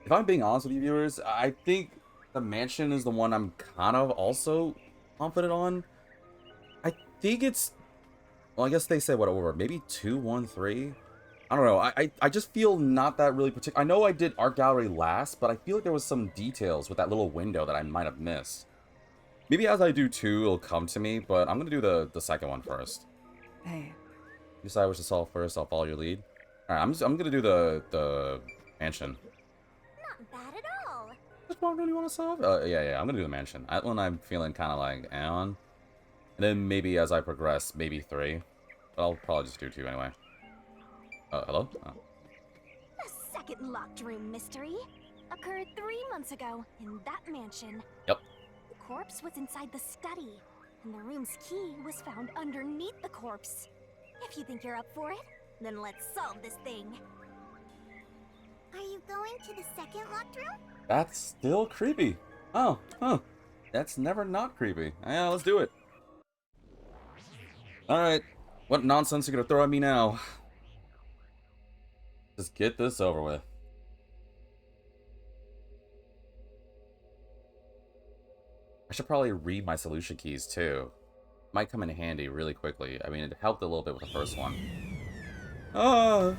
if I'm being honest with you viewers, I think the mansion is the one I'm kind of also confident on. I think it's... Well, I guess they say what over? Maybe 2, 1, 3? I don't know. I just feel not that really particular. I know I did Art Gallery last, but I feel like there was some details with that little window that I might have missed. Maybe as I do 2, it'll come to me, but I'm going to do the second one first. Hey, You decide which to solve first, I'll follow your lead. Alright, I'm going to do the mansion. Not bad at all. Which one do you want to solve? Yeah, I'm going to do the mansion. That one I'm feeling kind of like on. And then maybe as I progress, maybe 3. But I'll probably just do 2 anyway. Hello? Oh. The second locked room mystery occurred 3 months ago in that mansion. Yep. The corpse was inside the study, and the room's key was found underneath the corpse. If you think you're up for it, then let's solve this thing. Are you going to the second locked room? That's still creepy. Oh, huh. That's never not creepy. Yeah, let's do it. Alright. What nonsense are you gonna throw at me now? Just get this over with. I should probably read my solution keys too. Might come in handy really quickly. I mean, it helped a little bit with the first one. Ow.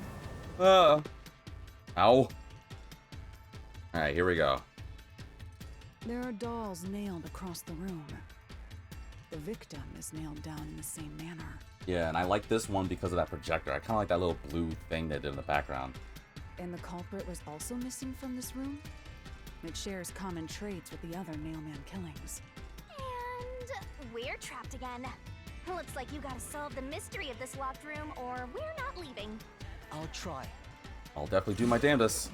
Alright, here we go. there are dolls nailed across the room. The victim is nailed down in the same manner. Yeah, and I like this one because of that projector. I kind of like that little blue thing they did in the background. And the culprit was also missing from this room? It shares common traits with the other Nailman killings. And we're trapped again. Looks like you gotta solve the mystery of this locked room, or we're not leaving. I'll try. I'll definitely do my damnedest.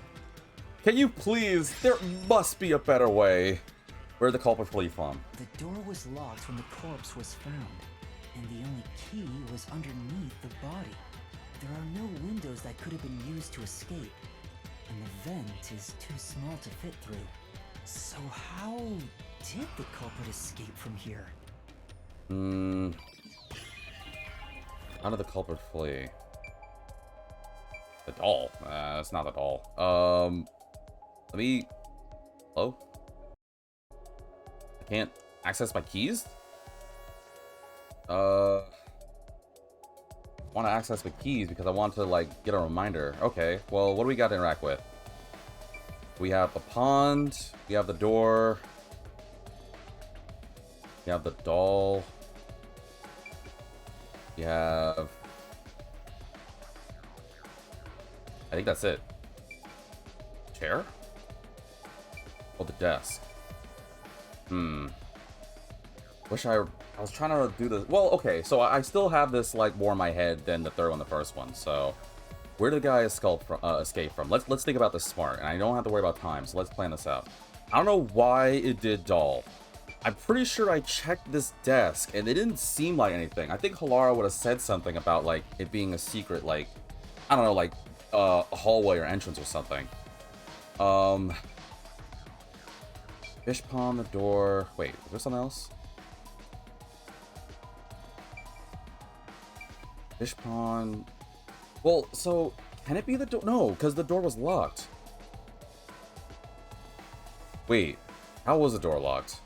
Can you please? There must be a better way. Where'd the culprit flee from? The door was locked when the corpse was found, and the only key was underneath the body. There are no windows that could have been used to escape, and the vent is too small to fit through. So how did the culprit escape from here? How did the culprit flee? The doll. It's not the doll. Let me... Hello? I can't access my keys? Want to access the keys because I want to, like, get a reminder. Okay, well, what do we got to interact with? We have the pond. We have the door. We have the doll. We have... I think that's it. Chair? Oh, the desk. Wish I was trying to do this. Well, okay, so I still have this like more in my head than the third one, the first one. So, where did the guy escape from? Let's think about this smart, and I don't have to worry about time. So let's plan this out. I don't know why it did doll. I'm pretty sure I checked this desk, and it didn't seem like anything. I think Halara would have said something about like it being a secret, like I don't know, like a hallway or entrance or something. Fish pond, the door. Wait, is there something else? Fish pond. Well, so can it be the door? No, because the door was locked. Wait, how was the door locked?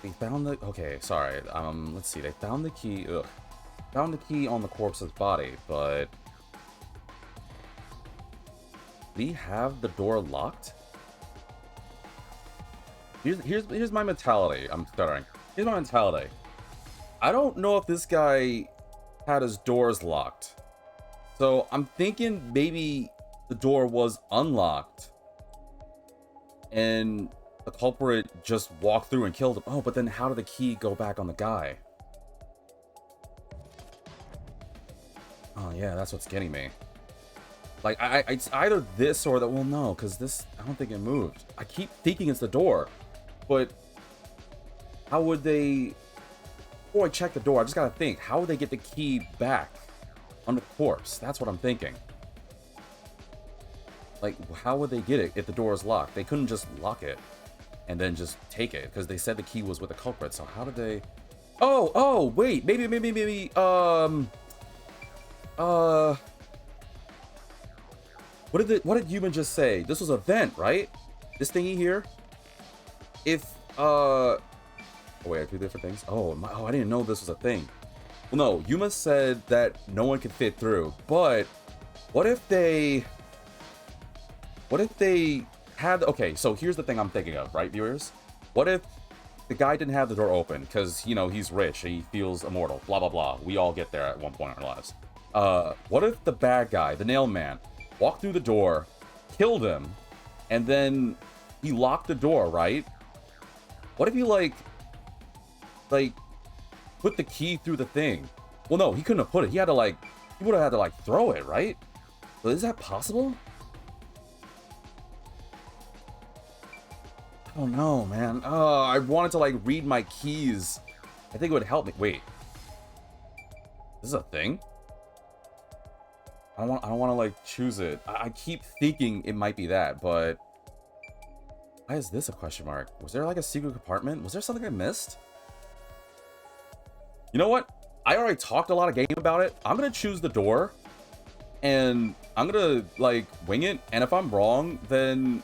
They found the. Okay, sorry. Let's see. They found the key. Ugh. Found the key on the corpse's body, but we have the door locked. Here's my mentality. I'm stuttering. Here's my mentality. I don't know if this guy had his doors locked. So I'm thinking maybe the door was unlocked and the culprit just walked through and killed him. Oh, but then how did the key go back on the guy? Oh yeah, that's what's getting me. Like, it's either this or that. Well, no, because this, I don't think it moved. I keep thinking it's the door. But how would they... Before I check the door, I just gotta think. How would they get the key back on the corpse? That's what I'm thinking. Like, how would they get it if the door is locked? They couldn't just lock it and then just take it, because they said the key was with the culprit. So how did they... Oh, wait. Maybe... What did Human just say? This was a vent, right? This thingy here? If Oh, wait, 2 different things? Oh, oh, I didn't know this was a thing. Well, no, Yuma said that no one could fit through, but what if they... What if they had... Okay, so here's the thing I'm thinking of, right, viewers? What if the guy didn't have the door open because, you know, he's rich, he feels immortal, blah, blah, blah. We all get there at one point in our lives. What if the bad guy, the nail man, walked through the door, killed him, and then he locked the door, right? What if he, like, put the key through the thing? Well, no, he couldn't have put it. He had to, like, he would have had to, like, throw it, right? But is that possible? I don't know, man. I wanted to, like, read my keys. I think it would help me. Wait. This is a thing? I don't want to, like, choose it. I keep thinking it might be that, but... Why is this a question mark? Was there, like, a secret compartment? Was there something I missed? You know what? I already talked a lot of game about it. I'm gonna choose the door. And I'm gonna, like, wing it. And if I'm wrong, then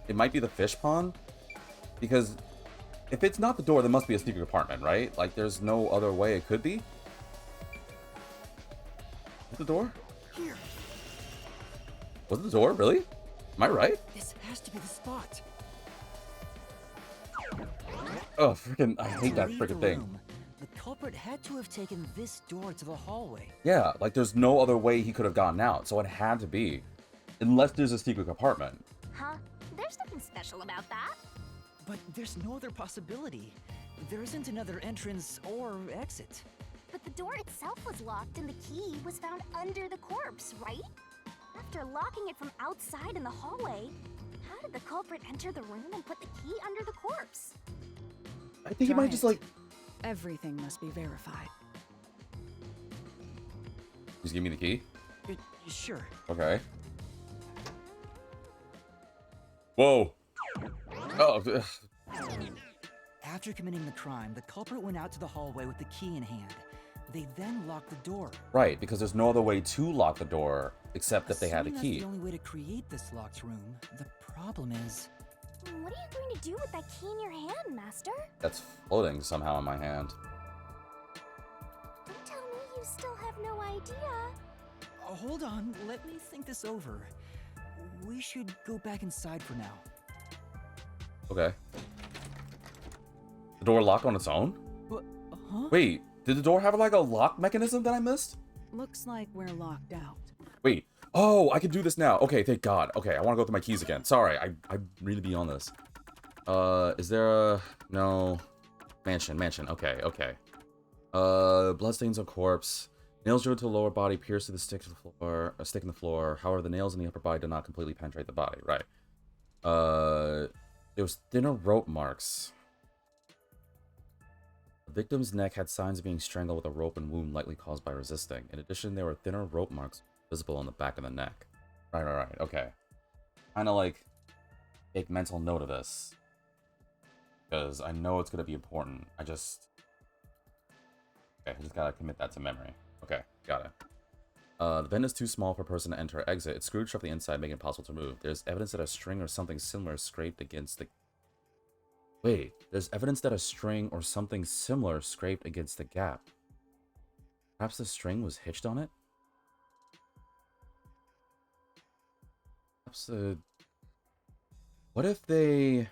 it might be the fish pond. Because if it's not the door, there must be a secret compartment, right? Like, there's no other way it could be. Is the door? Here. Was it the door? Really? Am I right? This has to be the spot. Oh, freaking! I hate that To leave freaking the thing. room, the culprit had to have taken this door to the hallway. Yeah, like there's no other way he could have gotten out, so it had to be, unless there's a secret compartment. Huh? There's nothing special about that. But there's no other possibility. There isn't another entrance or exit. But the door itself was locked and the key was found under the corpse, right? After locking it from outside in the hallway, how did the culprit enter the room and put the key under the corpse? I think he might just like Everything must be verified. just give me the key. Sure. Okay. Whoa. Oh. After committing the crime, the culprit went out to the hallway with the key in hand. They then locked the door. Right, because there's no other way to lock the door except if they had a Assuming key. That's the only way to create this locked room. The problem is... What are you going to do with that key in your hand, Master? That's floating somehow in my hand. Don't tell me you still have no idea. Hold on, let me think this over. We should go back inside for now. Okay. The door lock on its own? What? Huh? Wait, did the door have like a lock mechanism that I missed? Looks like we're locked out. Wait. Oh, I can do this now. Okay, thank God. Okay, I want to go through my keys again. Sorry, I really be on this. Is there a... No. Mansion. Okay. Bloodstains on corpse. Nails drilled to the lower body, pierced to the stick to the floor, a stick in the floor. However, the nails in the upper body did not completely penetrate the body. Right. There was thinner rope marks. The victim's neck had signs of being strangled with a rope and wound likely caused by resisting. In addition, there were thinner rope marks visible on the back of the neck. Right. Okay. Kind of like take mental note of this. Because I know it's going to be important. I just gotta commit that to memory. Okay, got it. The vent is too small for a person to enter or exit. It's screwed shut from the inside, making it impossible to move. There's evidence that a string or something similar scraped against the... Wait, there's evidence that a string or something similar scraped against the gap. Perhaps the string was hitched on it? Perhaps the... What if they...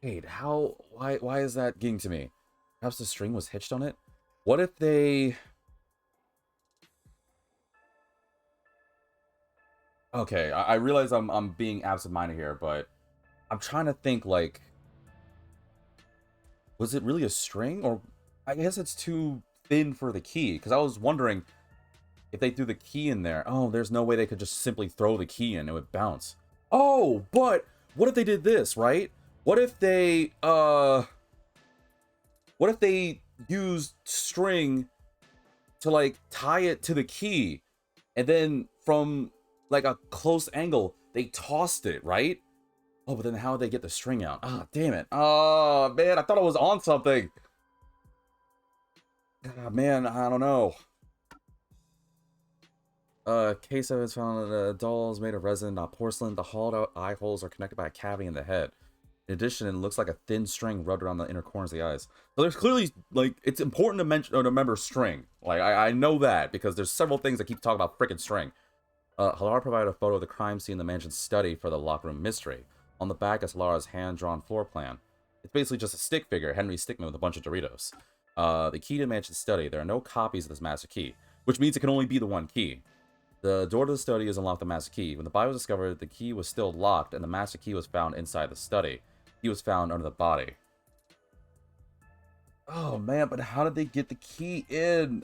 Wait, how... Why is that getting to me? Perhaps the string was hitched on it? What if they... Okay, I realize I'm being absent-minded here, but I'm trying to think, like... Was it really a string? Or I guess it's too thin for the key, because I was wondering if they threw the key in there. Oh, there's no way they could just simply throw the key in. It would bounce. Oh, but what if they did this, right? What if they, what if they used string to, like, tie it to the key, and then from, like, a close angle, they tossed it, right? Oh, but then how would they get the string out? Ah, damn it. Oh, man, I thought I was on something. Ah, man, I don't know. Case evidence found that dolls made of resin, not porcelain. The hollowed out eye holes are connected by a cavity in the head. In addition, it looks like a thin string rubbed around the inner corners of the eyes. So there's clearly, like, it's important to mention or to remember string. Like, I know that because there's several things that keep talking about freaking string. Halara provided a photo of the crime scene in the mansion's study for the locker room mystery. On the back is Halara's hand-drawn floor plan. It's basically just a stick figure, Henry Stickmin with a bunch of Doritos. The key to the mansion's study. There are no copies of this master key, which means it can only be the one key. The door to the study is unlocked with the master key. When the body was discovered, the key was still locked, and the master key was found inside the study. He was found under the body. Oh man, but how did they get the key in?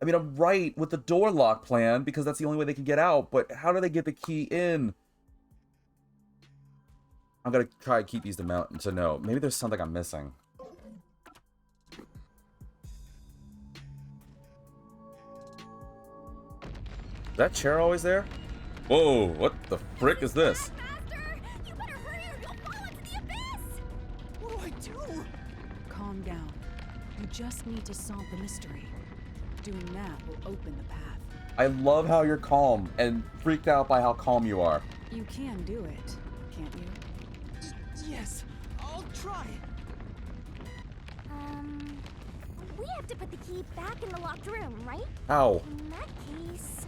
I mean, I'm right with the door lock plan because that's the only way they can get out, but how do they get the key in? I'm gonna try to keep these to know. Maybe there's something I'm missing. Is that chair always there? Whoa, what the frick is this? Master! You better hurry or you'll fall into the abyss! What do I do? Calm down. You just need to solve the mystery. Doing that will open the path. I love how you're calm and freaked out by how calm you are. You can do it, can't you? Yes, I'll try. We have to put the key back in the locked room, right? How? In that case...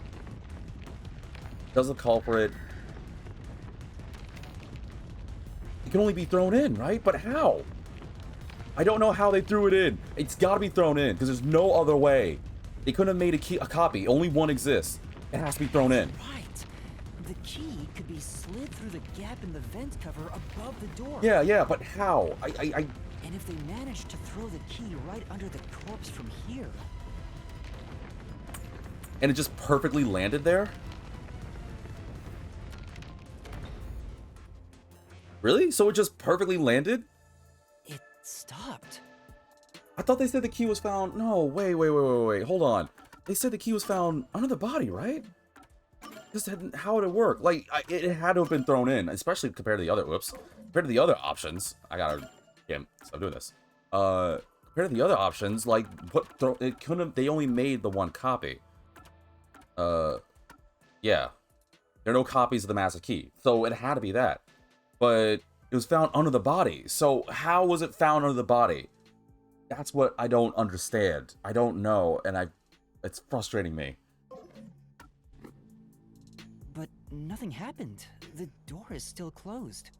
Does the culprit... It can only be thrown in, right? But how? I don't know how they threw it in. It's gotta be thrown in, because there's no other way. They couldn't have made a copy. Only one exists. It has to be thrown in. Right. The key could be slid through the gap in the vent cover above the door. Yeah, but how? And if they managed to throw the key right under the corpse from here... And it just perfectly landed there? Really? So it just perfectly landed? It stopped. I thought they said the key was found... No, wait. Hold on. They said the key was found under the body, right? How would it work? Like, it had to have been thrown in, especially compared to the other... Whoops. Compared to the other options. I gotta... Damn, stop doing this. Compared to the other options, like, it couldn't have... They only made the one copy. Yeah. There are no copies of the master key. So it had to be that. But it was found under the body. So how was it found under the body? That's what I don't understand. I don't know, and it's frustrating me. But nothing happened. The door is still closed.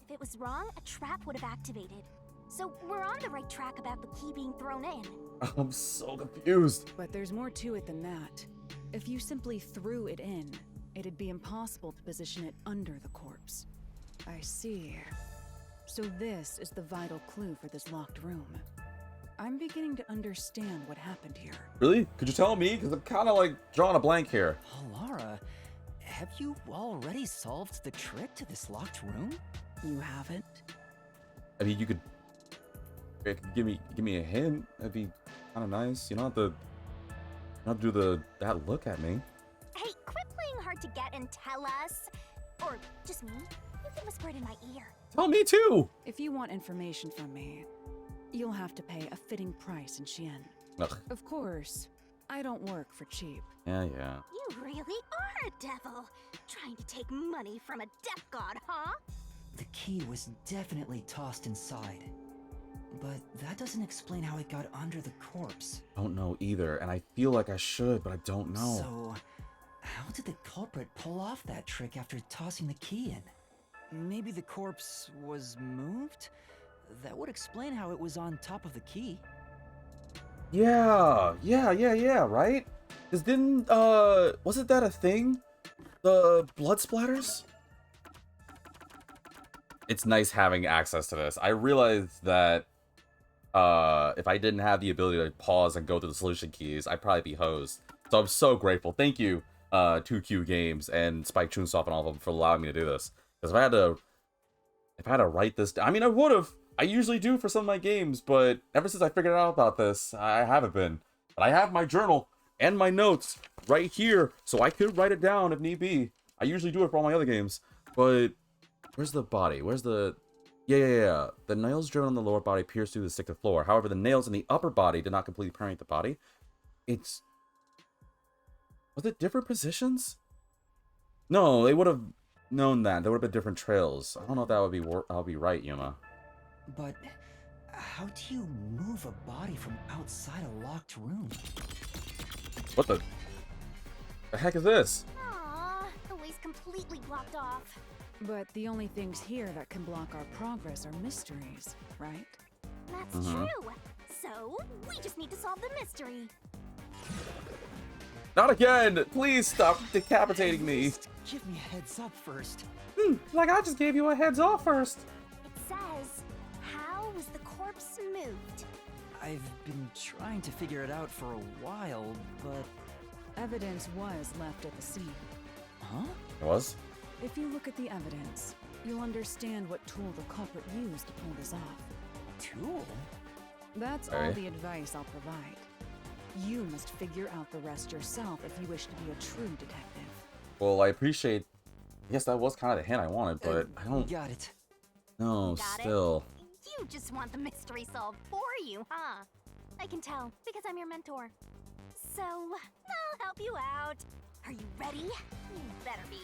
If it was wrong, a trap would have activated. So we're on the right track about the key being thrown in. I'm so confused. But there's more to it than that. If you simply threw it in, it'd be impossible to position it under the corpse. I see. So this is the vital clue for this locked room. I'm beginning to understand what happened here. Really? Could you tell me? Because I'm kind of like drawing a blank here. Halara, have you already solved the trick to this locked room? You haven't? I mean, you could give me a hint. That'd be kind of nice. You don't have to do that look at me. Hey, quit playing hard to get and tell us. Or just me. You can whisper it in my ear. Tell me too. If you want information from me, you'll have to pay a fitting price in Xian. Ugh. Of course, I don't work for cheap. Yeah. You really are a devil. Trying to take money from a death god, huh? The key was definitely tossed inside. But that doesn't explain how it got under the corpse. I don't know either, and I feel like I should, but I don't know. So, how did the culprit pull off that trick after tossing the key in? Maybe the corpse was moved? That would explain how it was on top of the key. Yeah, right? Because wasn't that a thing? The blood splatters? It's nice having access to this. I realized that if I didn't have the ability to pause and go through the solution keys, I'd probably be hosed. So I'm so grateful. Thank you, 2Q Games and Spike Chunsoft and all of them for allowing me to do this. Because if I had to write this down, I mean, I would have. I usually do for some of my games, but ever since I figured out about this, I haven't been. But I have my journal and my notes right here, so I could write it down if need be. I usually do it for all my other games. But where's the body? Where's the... Yeah. The nails driven on the lower body pierced through the stick to the floor. However, the nails in the upper body did not completely permeate the body. It's... Was it different positions? No, they would have known that. There would have been different trails. I don't know if that would be I'll be right, Yuma. But how do you move a body from outside a locked room? What the heck is this? Aww, the way's completely blocked off. But the only things here that can block our progress are mysteries, right? That's true. So, we just need to solve the mystery. Not again! Please stop decapitating me. Just give me a heads up first. Like I just gave you a heads off first. It says, how was the corpse moved? I've been trying to figure it out for a while, but... Evidence was left at the scene. Huh? It was? If you look at the evidence, you'll understand what tool the culprit used to pull this off. Tool? That's all Alright. the advice I'll provide. You must figure out the rest yourself if you wish to be a true detective. Well, I appreciate... I guess that was kind of the hint I wanted, but I don't... Got it. No, Got it? still. You just want the mystery solved for you, huh? I can tell, because I'm your mentor. So, I'll help you out. Are you ready? You better be.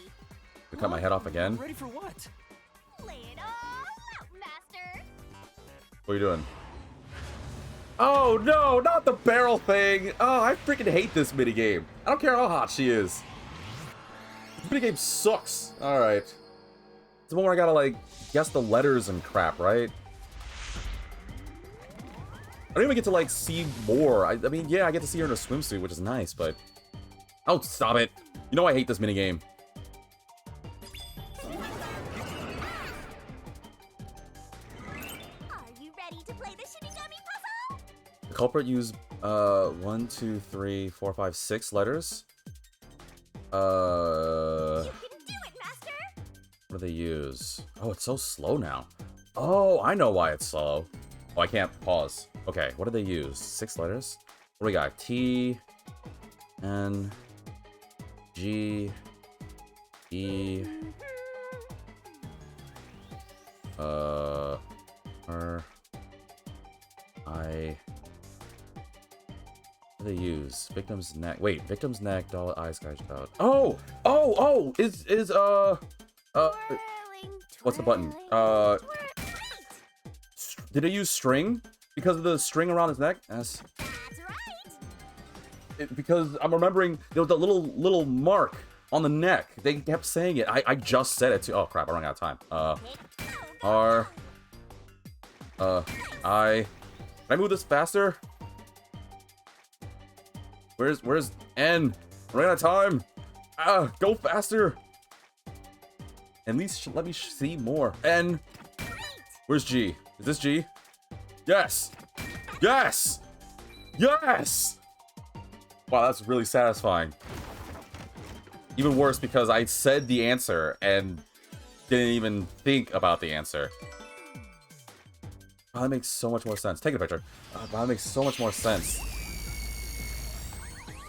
To cut my head off again? Ready for what? Lay it all out, Master! What are you doing? Oh no, not the barrel thing! Oh, I freaking hate this minigame. I don't care how hot she is. This minigame sucks. Alright. It's the one where I gotta, like, guess the letters and crap, right? I don't even get to, like, see more. I mean, yeah, I get to see her in a swimsuit, which is nice, but... Oh, stop it. You know I hate this minigame. Are you ready to play the Shinigami puzzle? The culprit used, 1, 2, 3, 4, 5, 6 letters. You can do it, Master! What do they use? Oh, it's so slow now. Oh, I know why it's slow. Oh, I can't pause. Okay, what do they use? 6 letters? What do we got? T, N, G, E, R, I. What do they use? Victim's neck. Wait, victim's neck, dollar eyes, guys out. Oh! What's the button? Did they use string? Because of the string around his neck? Yes. That's right! Because I'm remembering there was a little mark on the neck. They kept saying it. I just said it too. Oh crap, I ran out of time. R. I. Can I move this faster? Where's N? I ran out of time. Go faster. At least let me see more. N. Where's G? Is this G? Yes! Yes! Yes! Wow, that's really satisfying. Even worse because I said the answer and didn't even think about the answer. Wow, that makes so much more sense. Take a picture. Wow, that makes so much more sense.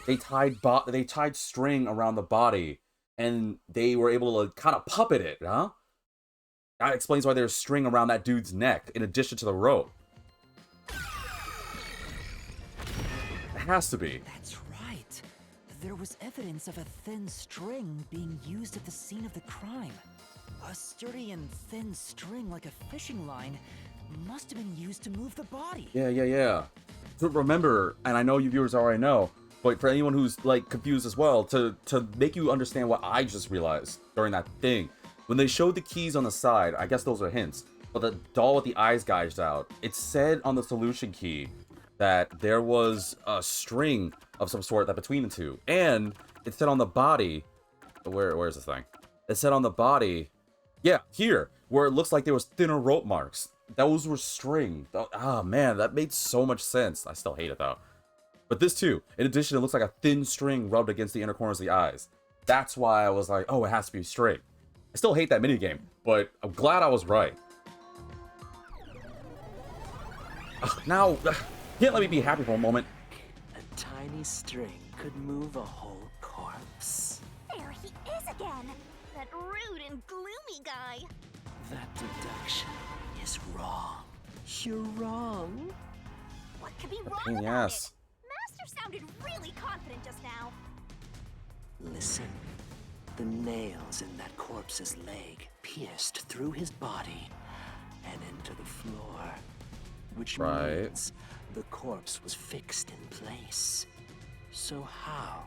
They tied string around the body, and they were able to kind of puppet it, huh? That explains why there's string around that dude's neck, in addition to the rope. It has to be. That's right. There was evidence of a thin string being used at the scene of the crime. A sturdy and thin string like a fishing line must have been used to move the body. Yeah. So remember, and I know you viewers already know, but for anyone who's like confused as well, to make you understand what I just realized during that thing, when they showed the keys on the side, I guess those are hints, but the doll with the eyes gouged out, it said on the solution key that there was a string of some sort that between the two, and it said on the body, where's this thing? It said on the body, yeah, here, where it looks like there was thinner rope marks. Those were string. Oh man, that made so much sense. I still hate it though. But this too, in addition, it looks like a thin string rubbed against the inner corners of the eyes. That's why I was like, oh, it has to be string. I still hate that minigame, but I'm glad I was right. Now, can't let me be happy for a moment. A tiny string could move a whole corpse. There he is again! That rude and gloomy guy! That deduction is wrong. You're wrong. What could be Pain wrong in the about ass. it? Master sounded really confident just now. Listen. The nails in that corpse's leg pierced through his body and into the floor, which means the corpse was fixed in place. So how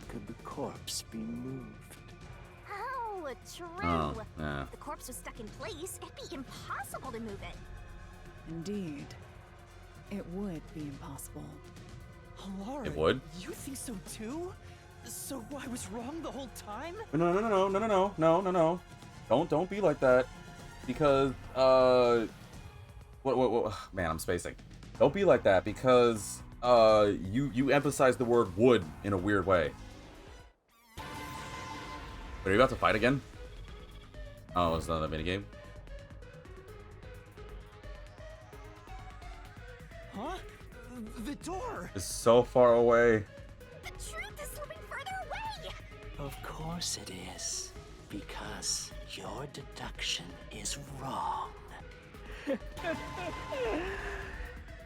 could the corpse be moved? Oh, true. Oh, yeah. If the corpse was stuck in place, it'd be impossible to move it. Indeed. It would be impossible. Halara, It would? you think so too? So I was wrong the whole time? No. Don't be like that. Because, what, man, I'm spacing. Don't be like that because, you emphasize the word would in a weird way. Are you about to fight again? Oh, it's another minigame? Huh? The door! It's so far away. The truth is slipping further away. Of course it is, because your deduction is wrong.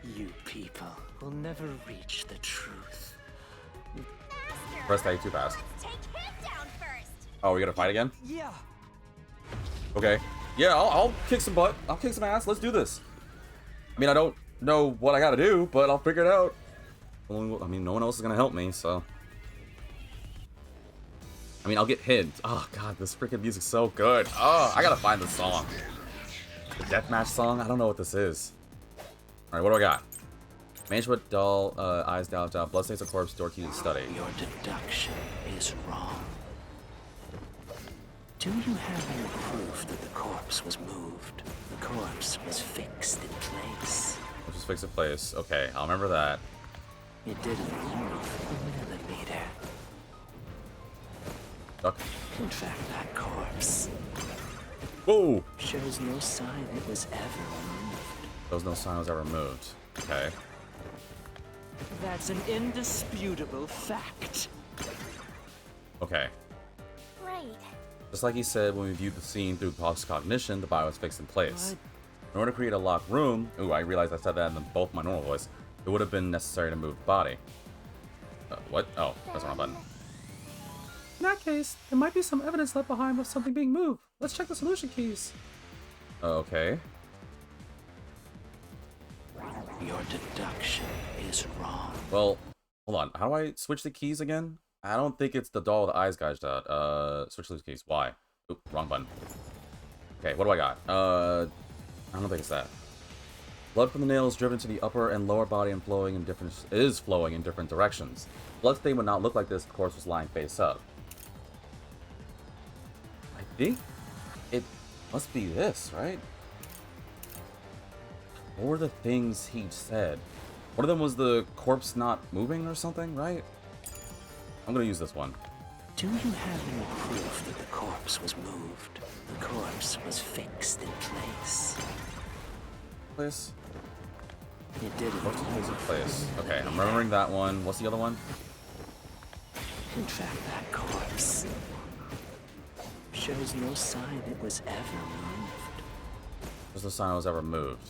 You people will never reach the truth. Master, Press A too fast. let's take him down first. Oh, we gotta fight again? Yeah. Okay. Yeah, I'll kick some butt. I'll kick some ass. Let's do this. I mean, I don't know what I gotta do, but I'll figure it out. I mean, no one else is gonna help me, so. I mean, I'll get hints. Oh, God, this freaking music's so good. Oh, I gotta find the song. The deathmatch song? I don't know what this is. Alright, what do I got? Manage what doll, eyes down, bloodstains of corpse, door key to study. Your deduction is wrong. Do you have any proof that the corpse was moved? The corpse was fixed in place. Let's just fix a place. Okay, I'll remember that. It didn't move a millimeter. Duck. In fact, that corpse Whoa! shows no sign it was ever moved. There was no sign it was ever moved. Okay. That's an indisputable fact. Okay. Right. Just like he said when we viewed the scene through post-cognition, the body was fixed in place. In order to create a locked room, ooh, I realized I said that in both my normal voice, it would have been necessary to move the body. What? Oh, that's the wrong button. In that case, there might be some evidence left behind of something being moved. Let's check the solution keys. Okay. Your deduction is wrong. Well, hold on. How do I switch the keys again? I don't think it's the doll with the eyes gouged out. Switch those keys. Why? Oop, wrong button. Okay, what do I got? I don't think it's that. Blood from the nails driven to the upper and lower body and flowing in different directions. Bloodstain would not look like this if the corpse was lying face up. I think it must be this, right? What were the things he said? One of them was the corpse not moving or something, right? I'm gonna use this one. Do you have any proof that the corpse was moved? The corpse was fixed in place. Place? It didn't Corpse is move in place. a Okay, I'm millimeter. remembering that one. What's the other one? In fact, that corpse shows no sign it was ever moved. There's no sign it was ever moved.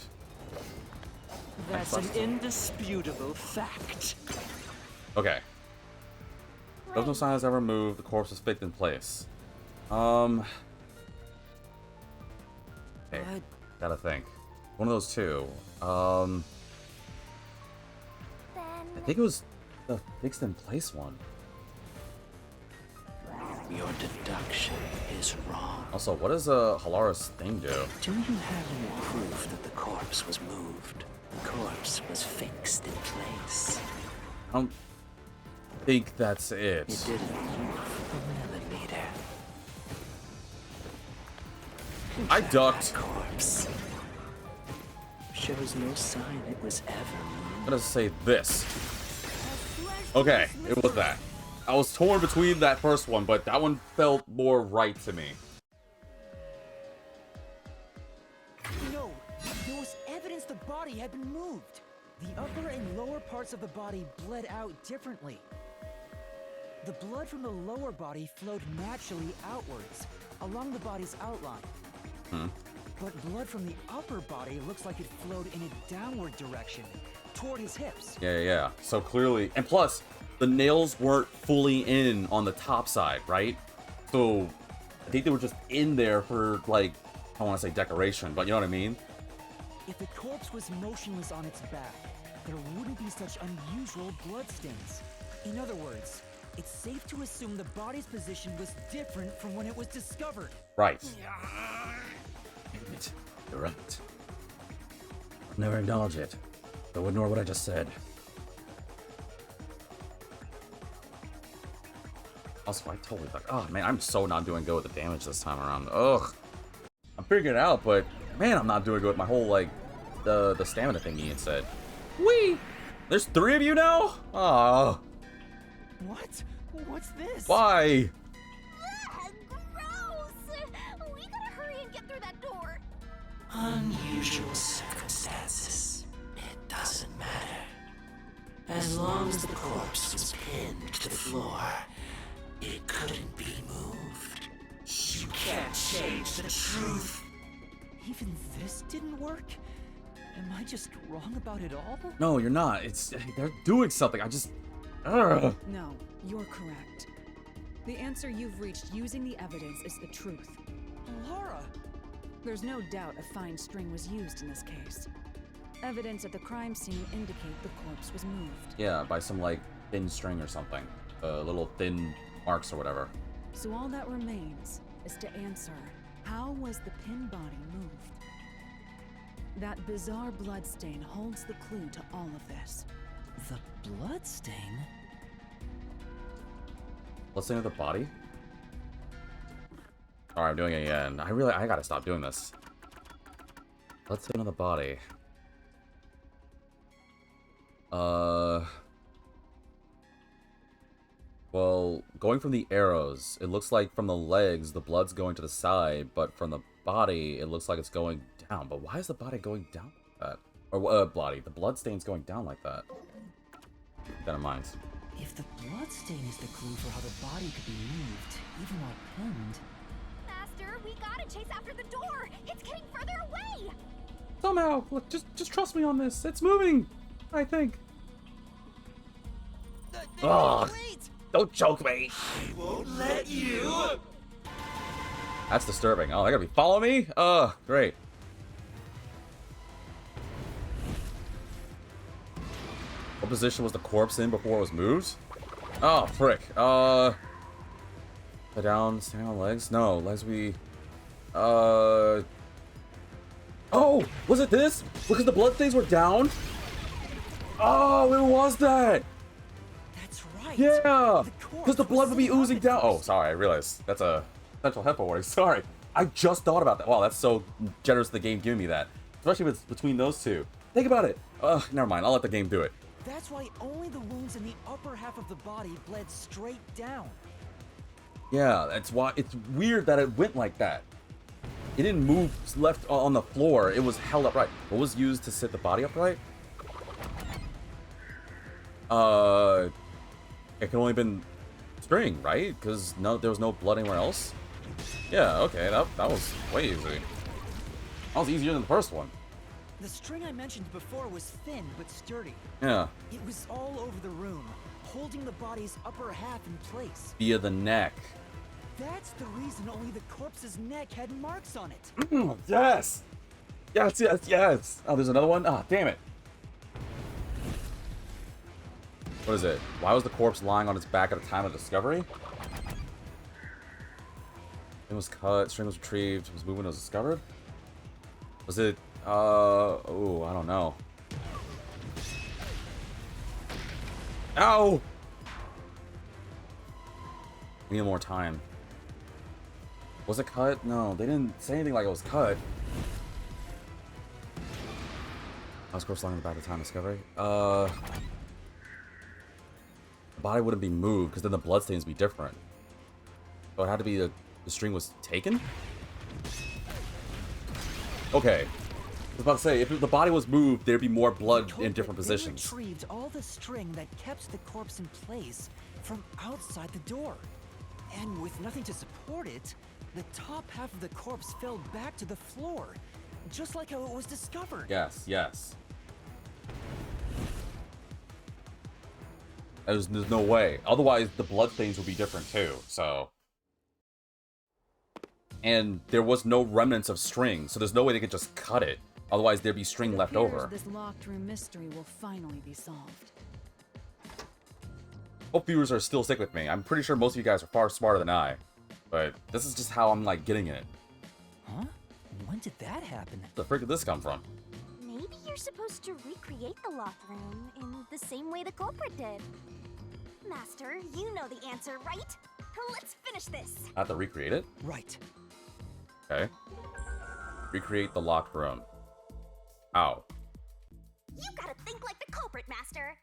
That's an indisputable fact. Okay. There's no sign it was ever moved. The corpse was fixed in place. Okay. Gotta think. One of those two. I think it was the fixed in place one. Your deduction is wrong. Also, what does Halara's thing do? Do you have any proof that the corpse was moved? The corpse was fixed in place. I don't think that's it. It didn't move a millimeter. I ducked. That corpse shows no sign it was ever I'm moved. gonna say this. Okay, it was that. I was torn between that first one, but that one felt more right to me. No, there was evidence the body had been moved. The upper and lower parts of the body bled out differently. The blood from the lower body flowed naturally outwards, along the body's outline. But blood from the upper body looks like it flowed in a downward direction, toward his hips. Yeah. So clearly, and plus, the nails weren't fully in on the top side, right? So I think they were just in there for, like, I don't want to say decoration, but you know what I mean? If the corpse was motionless on its back, there wouldn't be such unusual bloodstains. In other words, it's safe to assume the body's position was different from when it was discovered. Right. Damn it. You're right. I'll never acknowledge it. But ignore what I just said. Also, I totally thought, oh man, I'm so not doing good with the damage this time around. Ugh. I'm figuring it out, but man, I'm not doing good with my whole, like, the stamina thingy instead. Whee! There's 3 of you now? Ah. What? What's this? Why? Ah, gross! We gotta hurry and get through that door. Unusual circumstances. It doesn't matter. As long as the corpse was pinned to the floor, it couldn't be moved. You can't change the truth. Even this didn't work? Am I just wrong about it all? No, you're not. They're doing something. I just... Ugh. No, you're correct. The answer you've reached using the evidence is the truth. Halara! There's no doubt a fine string was used in this case. Evidence at the crime scene indicate the corpse was moved. Yeah, by some, like, thin string or something. Little thin marks or whatever. So all that remains is to answer, how was the pin body moved? That bizarre bloodstain holds the clue to all of this. The bloodstain? Let's say with the body. Alright, I'm doing it again. I gotta stop doing this. Let's say on the body. Well, going from the arrows, it looks like from the legs, the blood's going to the side, but from the body, it looks like it's going down. But why is the body going down like that? Or, the bloodstain's going down like that. Keep that in mind. If the bloodstain is the clue for how the body could be moved, even while pinned... Master, we gotta chase after the door. It's getting further away. Somehow, look, just trust me on this. It's moving, I think. Ugh. Don't choke me! I won't let you. That's disturbing. Oh, they gotta be following me? Great. What position was the corpse in before it was moved? Oh, frick. Put down, stand on legs? No, legs we... Oh! Was it this? Because the bloodstains were down? Oh, it was that! That's right! Yeah! corpse Because the was blood would be still oozing up down. at Oh, first. sorry, I realized. That's a central heifer warning. Sorry. I just thought about that. Wow, that's so generous of the game giving me that. Especially if it's between those two. Think about it. Never mind. I'll let the game do it. That's why only the wounds in the upper half of the body bled straight down. Yeah, that's why. It's weird that it went like that. It didn't move left on the floor. It was held upright. What was used to sit the body upright? It could only been string, right? Because there was no blood anywhere else. Yeah, okay, that was way easy. That was easier than the first one. The string I mentioned before was thin but sturdy. Yeah, It was all over the room, holding the body's upper half in place. via the neck. That's the reason only the corpse's neck had marks on it. Yes! Yes, yes, yes! Oh, there's another one? Ah, damn it. What is it? Why was the corpse lying on its back at the time of discovery? It was cut, string was retrieved, was movement was discovered? Was it, oh, I don't know. Ow! We need more time. Was it cut? No, they didn't say anything like it was cut. I was corpse lying on the back at the time of discovery. The body wouldn't be moved because then the bloodstains would be different. So it had to be the string was taken? Okay. I was about to say, if the body was moved, there'd be more blood in different positions. They retrieved all the string that kept the corpse in place from outside the door. And with nothing to support it, the top half of the corpse fell back to the floor, just like how it was discovered. Yes, yes. There's no way. Otherwise, the bloodstains would be different too, so... And there was no remnants of string, so there's no way they could just cut it. Otherwise, there'd be string left over. This locked room mystery will finally be solved. Hope viewers are still sick with me. I'm pretty sure most of you guys are far smarter than I. But this is just how I'm, like, getting it. Huh? When did that happen? Where the frick did this come from? Maybe you're supposed to recreate the locked room in the same way the culprit did. Master, you know the answer, right? Let's finish this. I have to recreate it? Right. Okay. Recreate the locked room. How? You gotta think like the culprit, Master.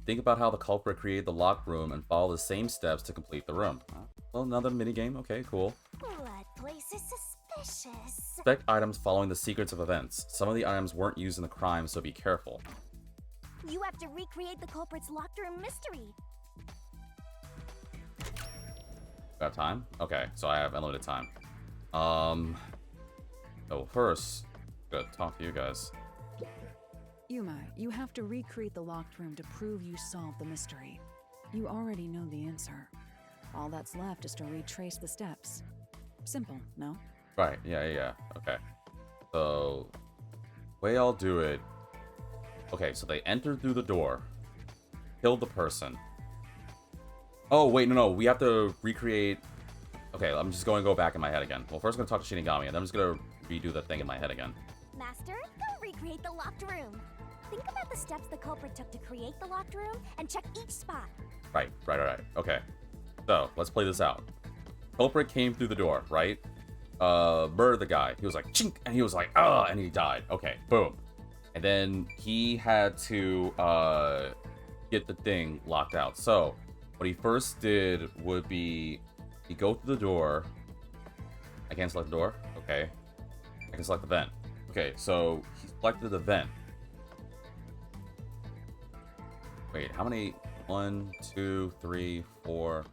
Think about how the culprit created the locked room and follow the same steps to complete the room. Well, another minigame. Okay, cool. What place is suspicious? Inspect items following the sequence of events. Some of the items weren't used in the crime, so be careful. You have to recreate the culprit's locked room mystery. Got time? Okay, so I have unlimited time. So first, gotta talk to you guys. Yuma, you have to recreate the locked room to prove you solved the mystery. You already know the answer. All that's left is to retrace the steps. Simple, no? Right, yeah. Okay. So, way I'll do it... Okay, so they entered through the door. Killed the person. Oh, wait, no, we have to recreate... Okay, I'm just going to go back in my head again. Well, first I'm going to talk to Shinigami, and then I'm just going to redo the thing in my head again. Master, go recreate the locked room. Think about the steps the culprit took to create the locked room, and check each spot. Right. Okay. So, let's play this out. Culprit came through the door, right? Murdered the guy. He was like, chink, and he was like, ah, and he died. Okay, boom. And then he had to, get the thing locked out. So, what he first did would be, he'd go through the door. I can't select the door? Okay. I can select the vent. Okay, so he selected the vent. Wait, how many? 1, 2, 3, 4,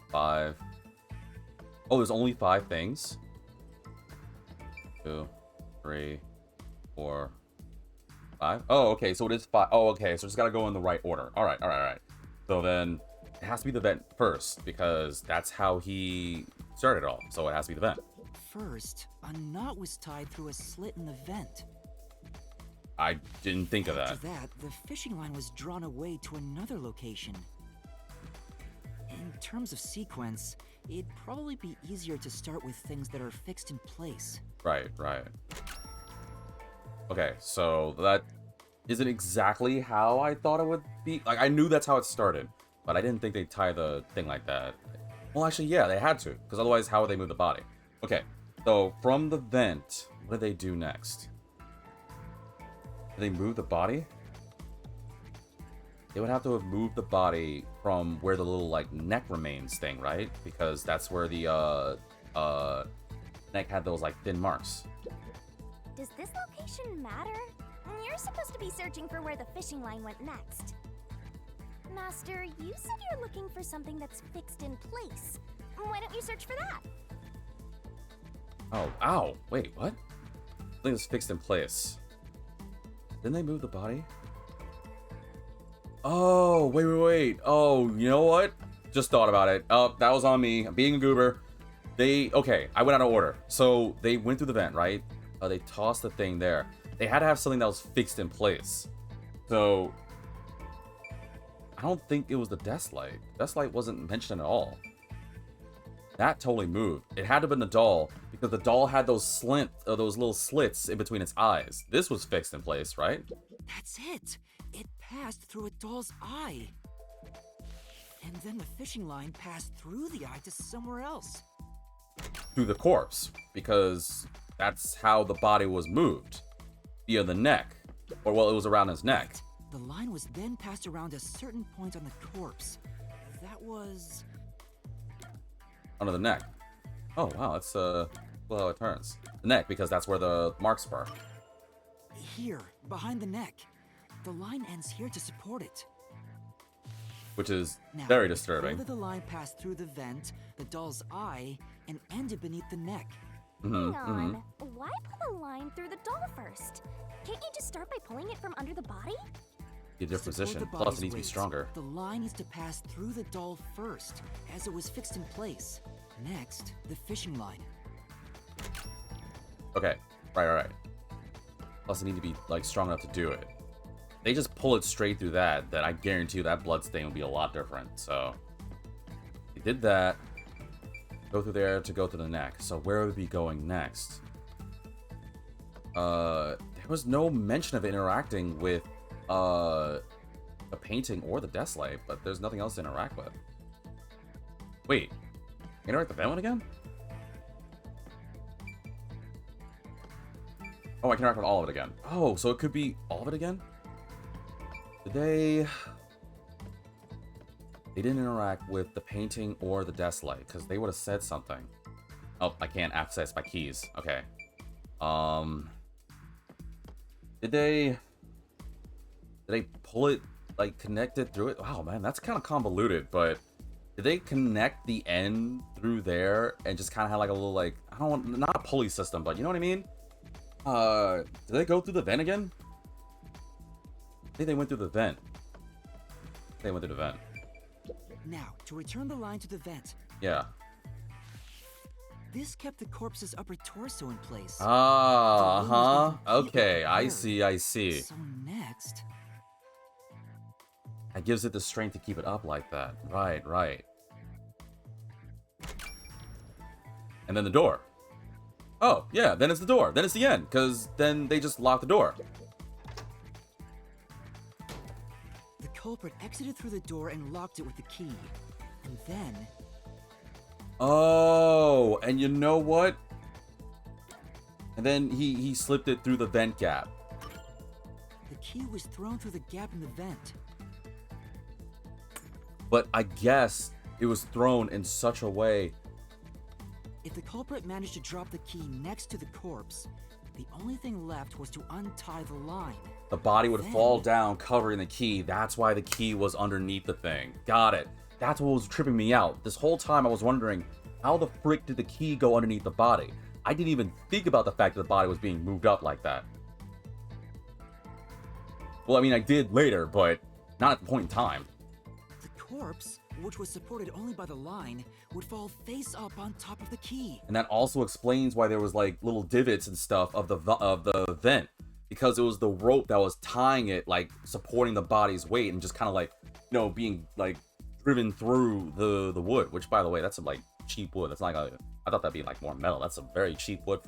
5. Oh, there's only 5 things. 2, 3, 4, 5. Oh, okay, so it is 5. Oh, okay, so just gotta go in the right order. All right. So then it has to be the vent first because that's how he started it all. So it has to be the vent. First, a knot was tied through a slit in the vent. I didn't think of that. After that, the fishing line was drawn away to another location. In terms of sequence, it'd probably be easier to start with things that are fixed in place. Right. Okay, so that isn't exactly how I thought it would be. Like, I knew that's how it started, but I didn't think they'd tie the thing like that. Well, actually, yeah, they had to, because otherwise, how would they move the body? Okay, so from the vent, what did they do next? Did they move the body? They would have to have moved the body from where the little, like, neck remains thing, right? Because that's where the, neck had those, like, thin marks. Does this location matter? You're supposed to be searching for where the fishing line went next. Master, you said you're looking for something that's fixed in place. Why don't you search for that? Oh, ow! Wait, what? Something that's fixed in place. Didn't they move the body? Oh, wait. Oh, you know what? Just thought about it. Oh, that was on me. I'm being a goober. Okay, I went out of order. So, they went through the vent, right? They tossed the thing there. They had to have something that was fixed in place. So, I don't think it was the desk light. Desk light wasn't mentioned at all. That totally moved. It had to have been the doll, because the doll had those little slits in between its eyes. This was fixed in place, right? That's it! It passed through a doll's eye. And then the fishing line passed through the eye to somewhere else. Through the corpse, because that's how the body was moved. Via the neck. Or, well, it was around his neck. The line was then passed around a certain point on the corpse. That was... under the neck. Oh, wow, that's, well, how it turns. The neck, because that's where the marks were. Here, behind the neck. The line ends here to support it. Which is Now, very disturbing. Whether the line passed through the vent, the doll's eye, and ended beneath the neck. Hang on. Why pull a line through the doll first? Can't you just start by pulling it from under the body? a different To support position. the Plus, it body's needs to be weight, stronger. The line needs to pass through the doll first, as it was fixed in place. Next, the fishing line. Okay, right. Plus, it need to be like strong enough to do it. They just pull it straight through that, then I guarantee you that blood stain will be a lot different. So, they did that. Go through there to go to the neck. So, where would we be going next? There was no mention of interacting with a painting or the death slave, but there's nothing else to interact with. Wait, interact with that one again? Oh, I can interact with all of it again. Oh, so it could be all of it again? Did they didn't interact with the painting or the death slave, because they would have said something. Oh, I can't access my keys. Okay. Did they pull it, like, connect it through it? Wow, man, that's kind of convoluted, but did they connect the end through there and just kind of have like a little, like, I don't want, not a pulley system, but you know what I mean? Did they go through the vent again? I think they went through the vent. They went through the vent. Now, to return the line to the vent. Yeah. This kept the corpse's upper torso in place. Uh-huh. Okay, I see. So next... That gives it the strength to keep it up like that. Right. And then the door. Oh, yeah, then it's the door. Then it's the end, because then they just lock the door. The culprit exited through the door and locked it with the key. And then... Oh, and you know what? And then he slipped it through the vent gap. The key was thrown through the gap in the vent. But I guess it was thrown in such a way. If the culprit managed to drop the key next to the corpse, the only thing left was to untie the line. The body would Then- fall down covering the key. That's why the key was underneath the thing. Got it. That's what was tripping me out. This whole time I was wondering, how the frick did the key go underneath the body? I didn't even think about the fact that the body was being moved up like that. Well, I mean, I did later, but not at the point in time. The corpse, which was supported only by the line, would fall face up on top of the key. And that also explains why there was like little divots and stuff of the vent, because it was the rope that was tying it, like supporting the body's weight and just kind of like, you know, being like driven through the wood. Which, by the way, that's some like cheap wood. That's not like I thought that'd be like more metal. That's a very cheap wood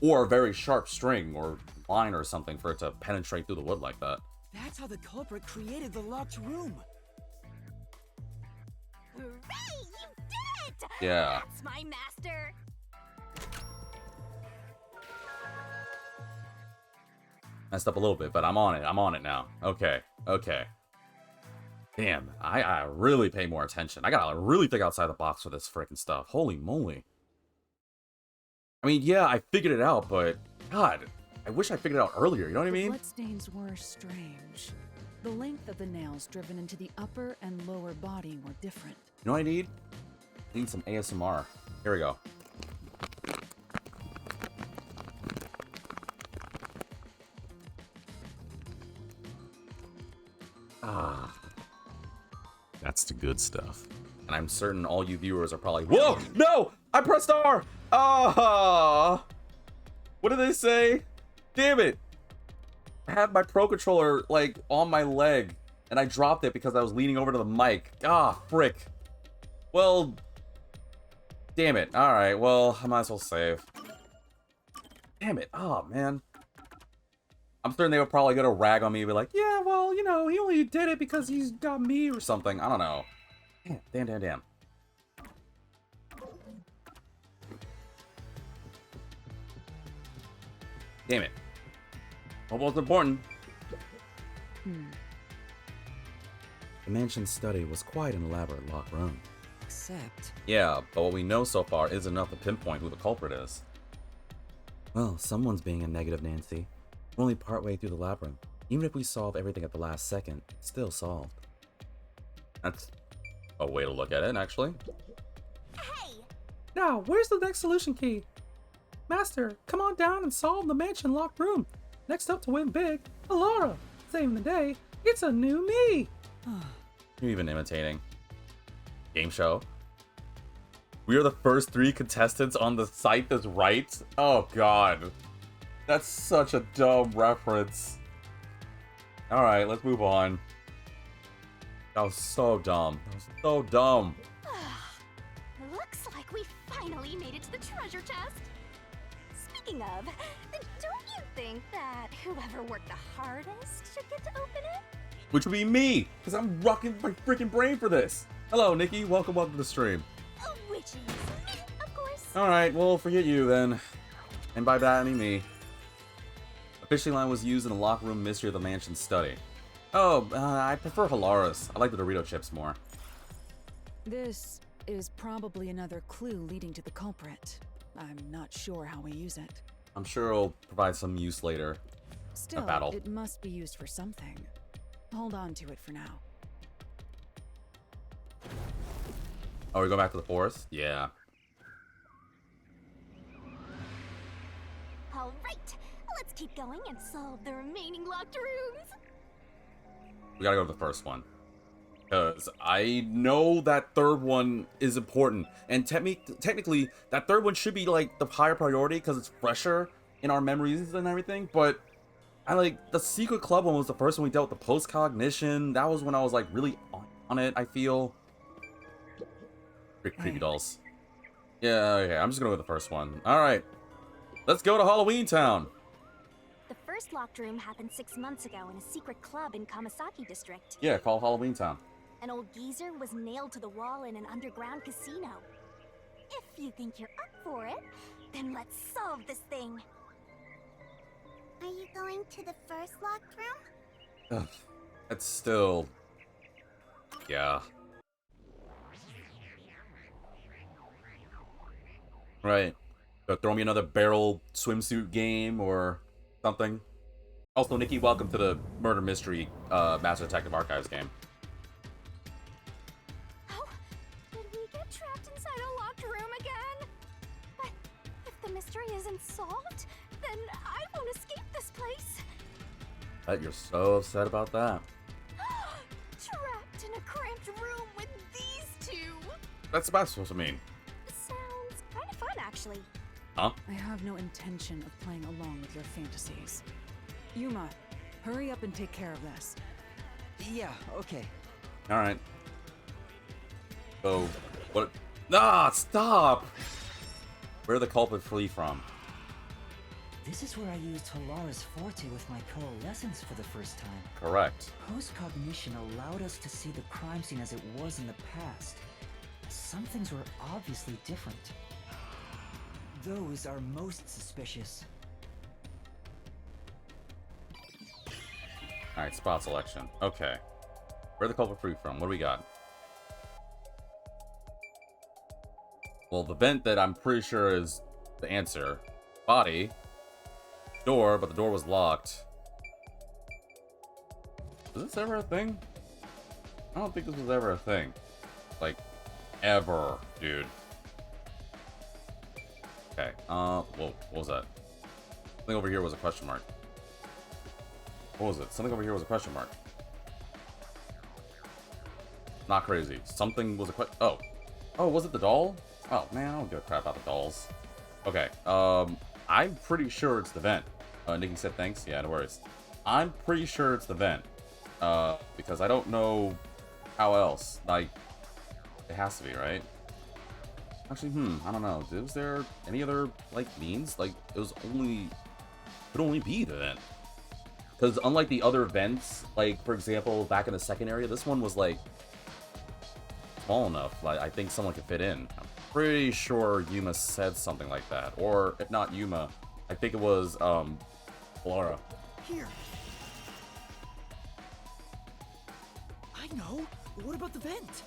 or a very sharp string or line or something for it to penetrate through the wood like that. That's how the culprit created the locked room. Hooray! You did it! Yeah. That's my master! Messed up a little bit, but I'm on it now. Okay. Damn, I really pay more attention. I gotta really think outside the box for this freaking stuff. Holy moly. I mean, yeah, I figured it out, but God, I wish I figured it out earlier, you know what I The mean? bloodstains were strange. The length of the nails driven into the upper and lower body were different. You know what I need? I need some ASMR. Here we go. Ah. That's the good stuff. And I'm certain all you viewers are probably, whoa, no, I pressed R. Ah, what did they say? Damn it. I had my Pro Controller like on my leg and I dropped it because I was leaning over to the mic. Ah, frick. Well, damn it. All right, well, I might as well save. Damn it. Oh, man. I'm certain they were probably gonna rag on me and be like, yeah, well, you know, he only did it because he's got me or something. I don't know. Damn. Damn it. What was important? The mansion's study was quite an elaborate locked room. Except... Yeah, but what we know so far isn't enough to pinpoint who the culprit is. Well, someone's being a negative Nancy. We're only partway through the labyrinth. Even if we solve everything at the last second, it's still solved. That's a way to look at it, actually. Hey! Now, where's the next solution key? Master, come on down and solve the mansion locked room. Next up to win big, Halara. Saving the day, It's a new me. You're even imitating. Game show. We are the first 3 contestants on the site that's right. Oh god. That's such a dumb reference. Alright, let's move on. That was so dumb. That was so dumb. Looks like we finally made it to the treasure chest. Speaking of, don't you think that whoever worked the hardest should get to open it? Which would be me, because I'm rocking my freaking brain for this. Hello, Nikki. Welcome to the stream. Which is me, of course. Alright, well, forget you then. And by that, I mean me. A fishing line was used in the locker room mystery of the mansion study. Oh, I prefer Halara's. I like the Dorito chips more. This is probably another clue leading to the culprit. I'm not sure how we use it. I'm sure it'll provide some use later. Still, battle. it must be used for something. Hold on to it for now. Oh, we go back to the forest? Yeah. All right, let's keep going and solve the remaining locked rooms. We gotta go to the first one. Because I know that third one is important. And technically, that third one should be like the higher priority because it's fresher in our memories and everything. But I like the Secret Club one was the first one we dealt with the post-cognition. That was when I was like really on it, I feel. Creepy dolls. Yeah, okay, I'm just gonna go with the first one. Alright. Let's go to Halloween Town. The first locked room happened 6 months ago in a secret club in Kamasaki district. Yeah, call Halloween Town. An old geezer was nailed to the wall in an underground casino. If you think you're up for it, then let's solve this thing. Are you going to the first locked room? Ugh, it's still... Yeah. Right. So throw me another barrel swimsuit game or something. Also, Nikki, welcome to the Murder Mystery Master Detective Archives game. Oh, did we get trapped inside a locked room again? But if the mystery isn't solved, then I won't escape this place. Bet you're so upset about that. Trapped in a cramped room with these two. That's supposed to mean. Sounds kind of fun, actually. Huh? I have no intention of playing along with your fantasies. Yuma, hurry up and take care of this. Yeah, okay. Alright. So, what? Ah, stop! Where did the culprit flee from? This is where I used Halara's forte with my coalescence for the first time. Correct. Post-cognition allowed us to see the crime scene as it was in the past. Some things were obviously different. Those are most suspicious. Alright, spot selection. Okay. Where the culprit flee from? What do we got? Well, the vent that I'm pretty sure is the answer. Body. Door, but the door was locked. Was this ever a thing? I don't think this was ever a thing. Like, ever, dude. Okay, whoa, what was that? Something over here was a question mark. What was it? Something over here was a question mark. Not crazy. Something was a question. Oh. Oh, was it the doll? Oh, man, I don't give a crap about the dolls. Okay, I'm pretty sure it's the vent. Nikki said thanks. Yeah, no worries. I'm pretty sure it's the vent. Because I don't know how else. Like, it has to be, right? Actually, I don't know. Was there any other, like, means? Like, it could only be the vent. Because unlike the other vents, like, for example, back in the second area, this one was, like, small enough. Like, I think someone could fit in. I'm pretty sure Yuma said something like that. Or, if not Yuma, I think it was, Halara. Here. I know. What about the vent?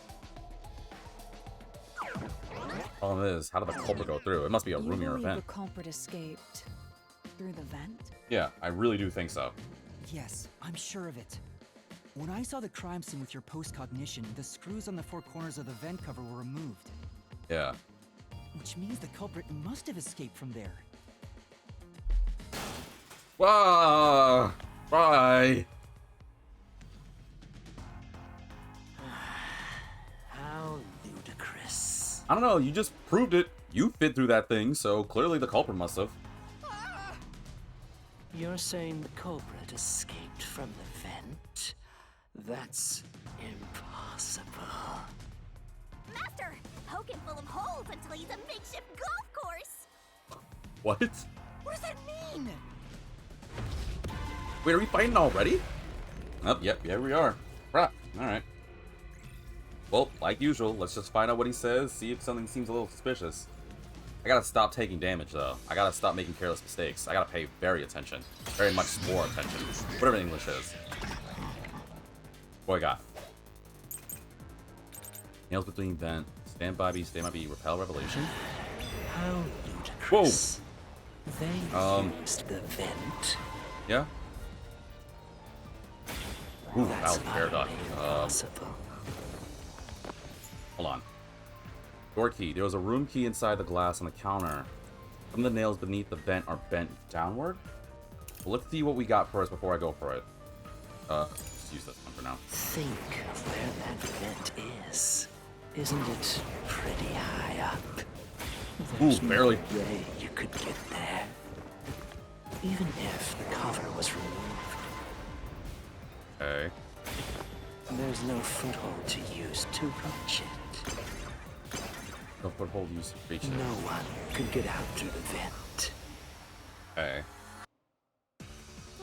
Problem is, how did the culprit go through? It must be a You roomier believe vent. the culprit escaped through the vent? Yeah, I really do think so. Yes, I'm sure of it. When I saw the crime scene with your post-cognition, the screws on the 4 corners of the vent cover were removed. Yeah. Which means the culprit must have escaped from there. Bye. I don't know, you just proved it. You fit through that thing, so clearly the culprit must have. You're saying the culprit escaped from the vent? That's impossible. Master, poke him full of holes until he's a makeshift golf course. What? What does that mean? Wait, are we fighting already? Oh, yep, yeah, we are. Crap. Alright. Well, like usual, let's just find out what he says, see if something seems a little suspicious. I gotta stop taking damage, though. I gotta stop making careless mistakes. I gotta pay very attention. Very much more attention. Whatever English is. What I got? Nails between vent. Stand by B, repel revelation. How ludicrous. Whoa! They used the vent. Yeah? Ooh, that That's was fair duck. impossible. Hold on. Door key. There was a room key inside the glass on the counter. Some of the nails beneath the vent are bent downward. Well, let's see what we got first before I go for it. Just use this one for now. Think of where that vent is. Isn't it pretty high up? There's Ooh, barely. no way you could get there. Even if the cover was removed. Okay. There's no foothold to use to reach it. No foothold use to reach it. No one could get out through the vent. Okay.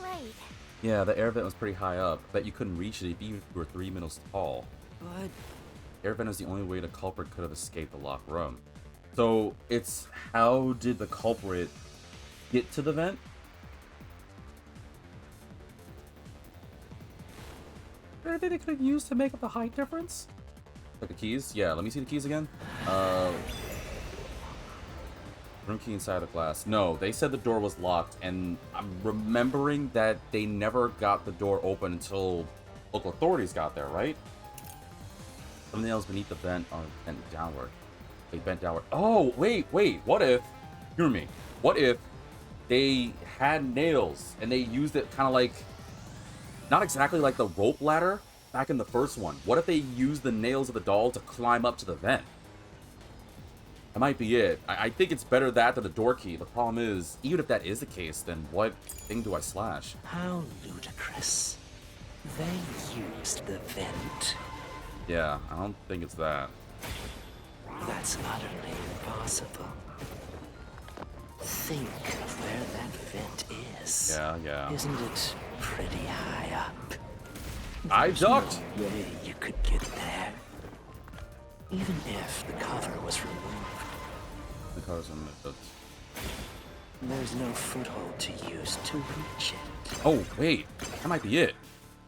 Right. Yeah, the air vent was pretty high up. Bet you couldn't reach it even if you were 3 meters tall. But Air vent is the only way the culprit could have escaped the locked room. So, it's how did the culprit get to the vent? Anything they could have used to make up the height difference? Like the keys? Yeah, let me see the keys again. Room key inside the glass. No, they said the door was locked, and I'm remembering that they never got the door open until local authorities got there, right? Some nails beneath the vent are bent downward. They bent downward. Oh, wait. What if, hear me, what if they had nails and they used it kind of like, not exactly like the rope ladder back in the first one. What if they used the nails of the doll to climb up to the vent? That might be it. I think it's better that than the door key. The problem is, even if that is the case, then what thing do I slash? How ludicrous. They used the vent. Yeah, I don't think it's that. That's utterly impossible. Think of where that vent is. Yeah. Isn't it pretty high up? I There's ducked! no way you could get there. Even if the cover was removed. The cars are the... There's no foothold to use to reach it. Oh, wait. That might be it.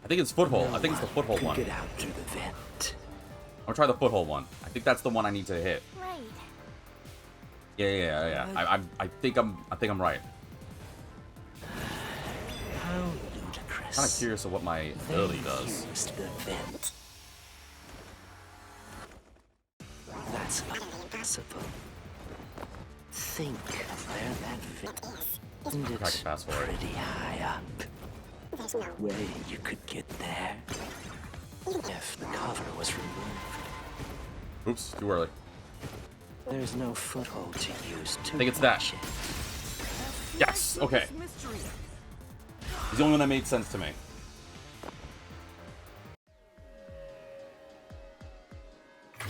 I think it's foothold. No I think it's the one foothold could one. get out through the vent. I'll try the foothold one. I think that's the one I need to hit. Right. Yeah. I think I'm right. How ludicrous. Kind of curious of what my ability does. Used the vent. That's impossible. Think of where that vent is. Isn't it Practice fast forward. pretty high up? There's no way you could get there. If the cover was removed. Oops, too early. There's no foothold to use to I think it's that. reach it. Yes, okay. mystery. He's the only one that made sense to me.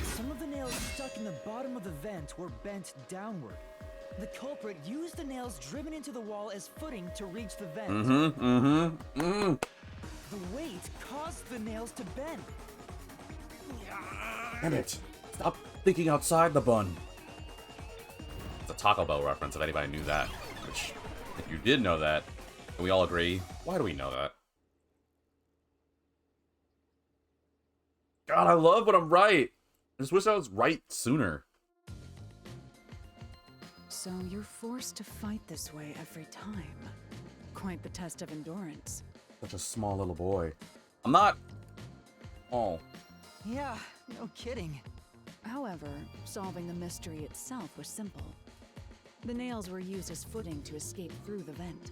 Some of the nails stuck in the bottom of the vent were bent downward. The culprit used the nails driven into the wall as footing to reach the vent. The weight caused the nails to bend. Damn it. Stop thinking outside the bun. It's a Taco Bell reference if anybody knew that. Which, if you did know that, and we all agree, why do we know that? God, I love when I'm right. I just wish I was right sooner. So you're forced to fight this way every time. Quite the test of endurance. Such a small little boy. I'm not... Oh. Yeah, no kidding. However, solving the mystery itself was simple. The nails were used as footing to escape through the vent.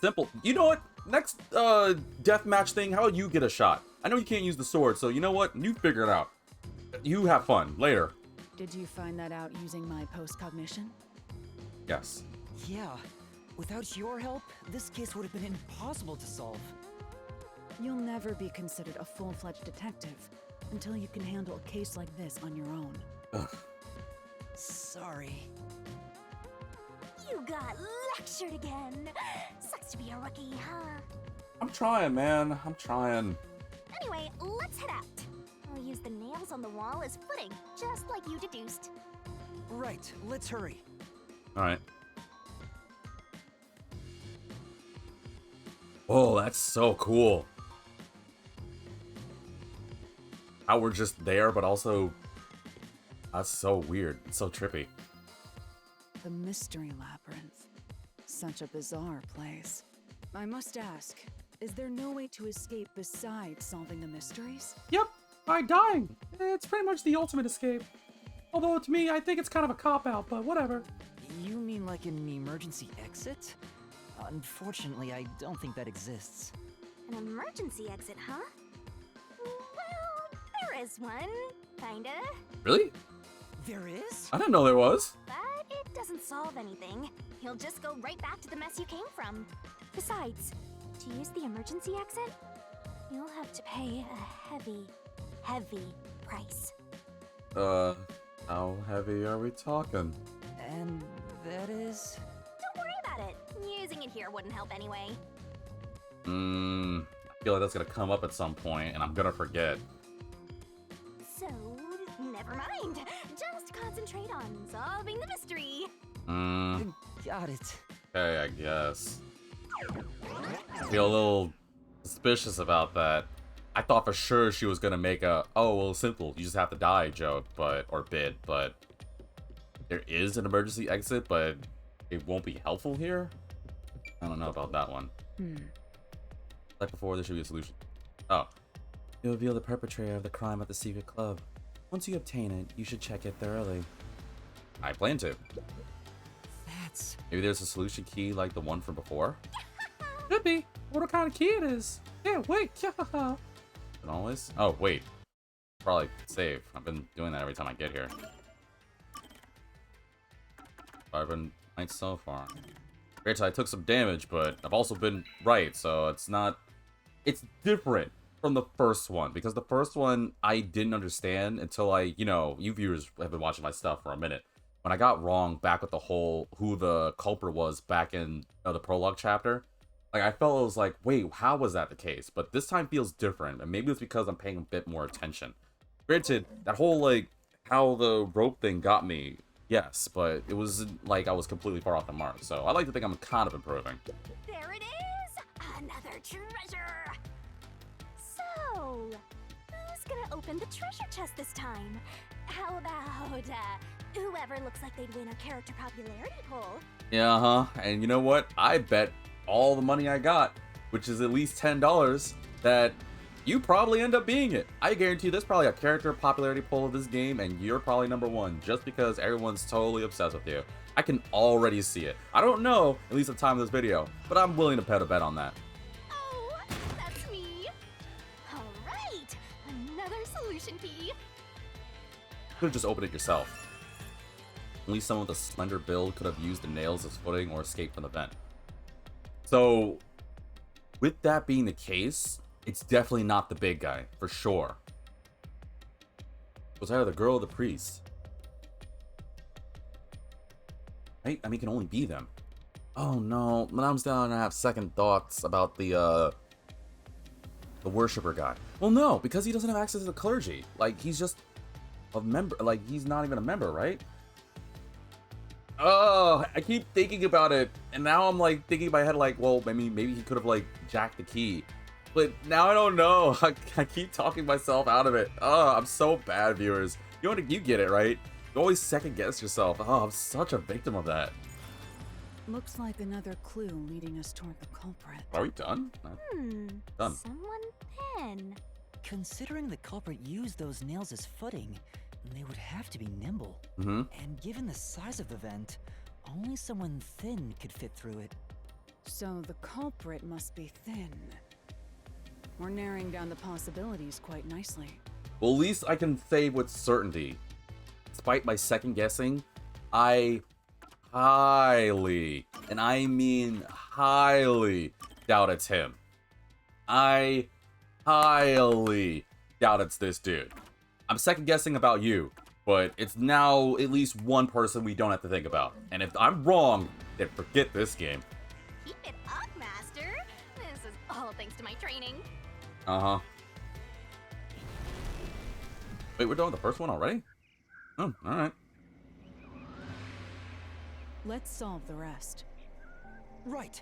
Simple. You know what? Next deathmatch thing, how about you get a shot? I know you can't use the sword, so you know what? You figure it out. You have fun. Later. Did you find that out using my post-cognition? Yes. Yeah. Without your help, this case would have been impossible to solve. You'll never be considered a full-fledged detective until you can handle a case like this on your own. Ugh. Sorry. You got lectured again. Sucks to be a rookie, huh? I'm trying, man. I'm trying. Anyway, let's head out. I'll use the nails on the wall as footing, just like you deduced. Right, let's hurry. Alright. Oh, that's so cool. How we're just there, but also... That's so weird. It's so trippy. The Mystery Labyrinth. Such a bizarre place. I must ask, is there no way to escape besides solving the mysteries? Yep, by dying. It's pretty much the ultimate escape. Although to me, I think it's kind of a cop-out, but whatever. You mean like an emergency exit? Unfortunately, I don't think that exists. An emergency exit, huh? Well, there is one. Kinda. Really? There is? I didn't know there was. But it doesn't solve anything. You'll just go right back to the mess you came from. Besides, to use the emergency exit, you'll have to pay a heavy, heavy price. How heavy are we talking? And that is... Don't worry about it. Using it here wouldn't help anyway. I feel like that's gonna come up at some point, and I'm gonna forget. So, never mind. Just concentrate on solving the mystery. Got it. Okay, I guess. I feel a little suspicious about that. I thought for sure she was gonna make a, oh, well, simple, you just have to die joke, or bit, but there is an emergency exit, but it won't be helpful here? I don't know about that one. Like before, there should be a solution. Oh. You'll reveal the perpetrator of the crime at the secret club. Once you obtain it, you should check it thoroughly. I plan to. That's... Maybe there's a solution key like the one from before? Could be. What kind of key it is? Yeah, wait. And always? Oh, wait. Probably save. I've been doing that every time I get here. 5 nights so far. Great, so I took some damage, but I've also been right, so it's not... It's different from the first one, because the first one I didn't understand until I, you viewers have been watching my stuff for a minute. When I got wrong back with the whole who the culprit was back in the prologue chapter, like I felt it was like, wait, how was that the case? But this time feels different, and maybe it's because I'm paying a bit more attention. Granted, that whole like how the rope thing got me, yes, but it wasn't like I was completely far off the mark. So I like to think I'm kind of improving. There it is! Another treasure! So, who's gonna open the treasure chest this time? How about, whoever looks like they'd win a character popularity poll? Yeah, and you know what? I bet all the money I got, which is at least $10, that you probably end up being it. I guarantee there's probably a character popularity poll of this game, and you're probably #1 just because everyone's totally obsessed with you. I can already see it. I don't know, at least at the time of this video, but I'm willing to bet a bet on that. Oh, that's me! Alright, another solution key. You could have just opened it yourself. At least someone with a slender build could have used the nails as footing or escaped from the vent. So, with that being the case, it's definitely not the big guy, for sure. It was either the girl or the priest. Right? I mean, it can only be them. Oh no, but I'm starting to have second thoughts about the worshiper guy. Well, no, because he doesn't have access to the clergy. Like, he's just a member. Like, he's not even a member, right? Oh, I keep thinking about it, and now I'm like thinking in my head, like, well, maybe he could have like jacked the key, but now I don't know. I keep talking myself out of it. Oh, I'm so bad, viewers. You get it, right? You always second guess yourself. Oh, I'm such a victim of that. Looks like another clue leading us toward the culprit. Are we done? Done. Someone thin. Considering the culprit used those nails as footing, they would have to be nimble. Mm-hmm. And given the size of the vent, only someone thin could fit through it. So the culprit must be thin. We're narrowing down the possibilities quite nicely. Well, at least I can say with certainty, it's despite my second guessing, I highly, and I mean highly, doubt it's him. I highly doubt it's this dude. I'm second guessing about you, but it's now at least one person we don't have to think about. And if I'm wrong, then forget this game. Keep it up, Master. This is all thanks to my training. Uh-huh. Wait, we're done with the first one already? Oh, alright. Let's solve the rest. Right.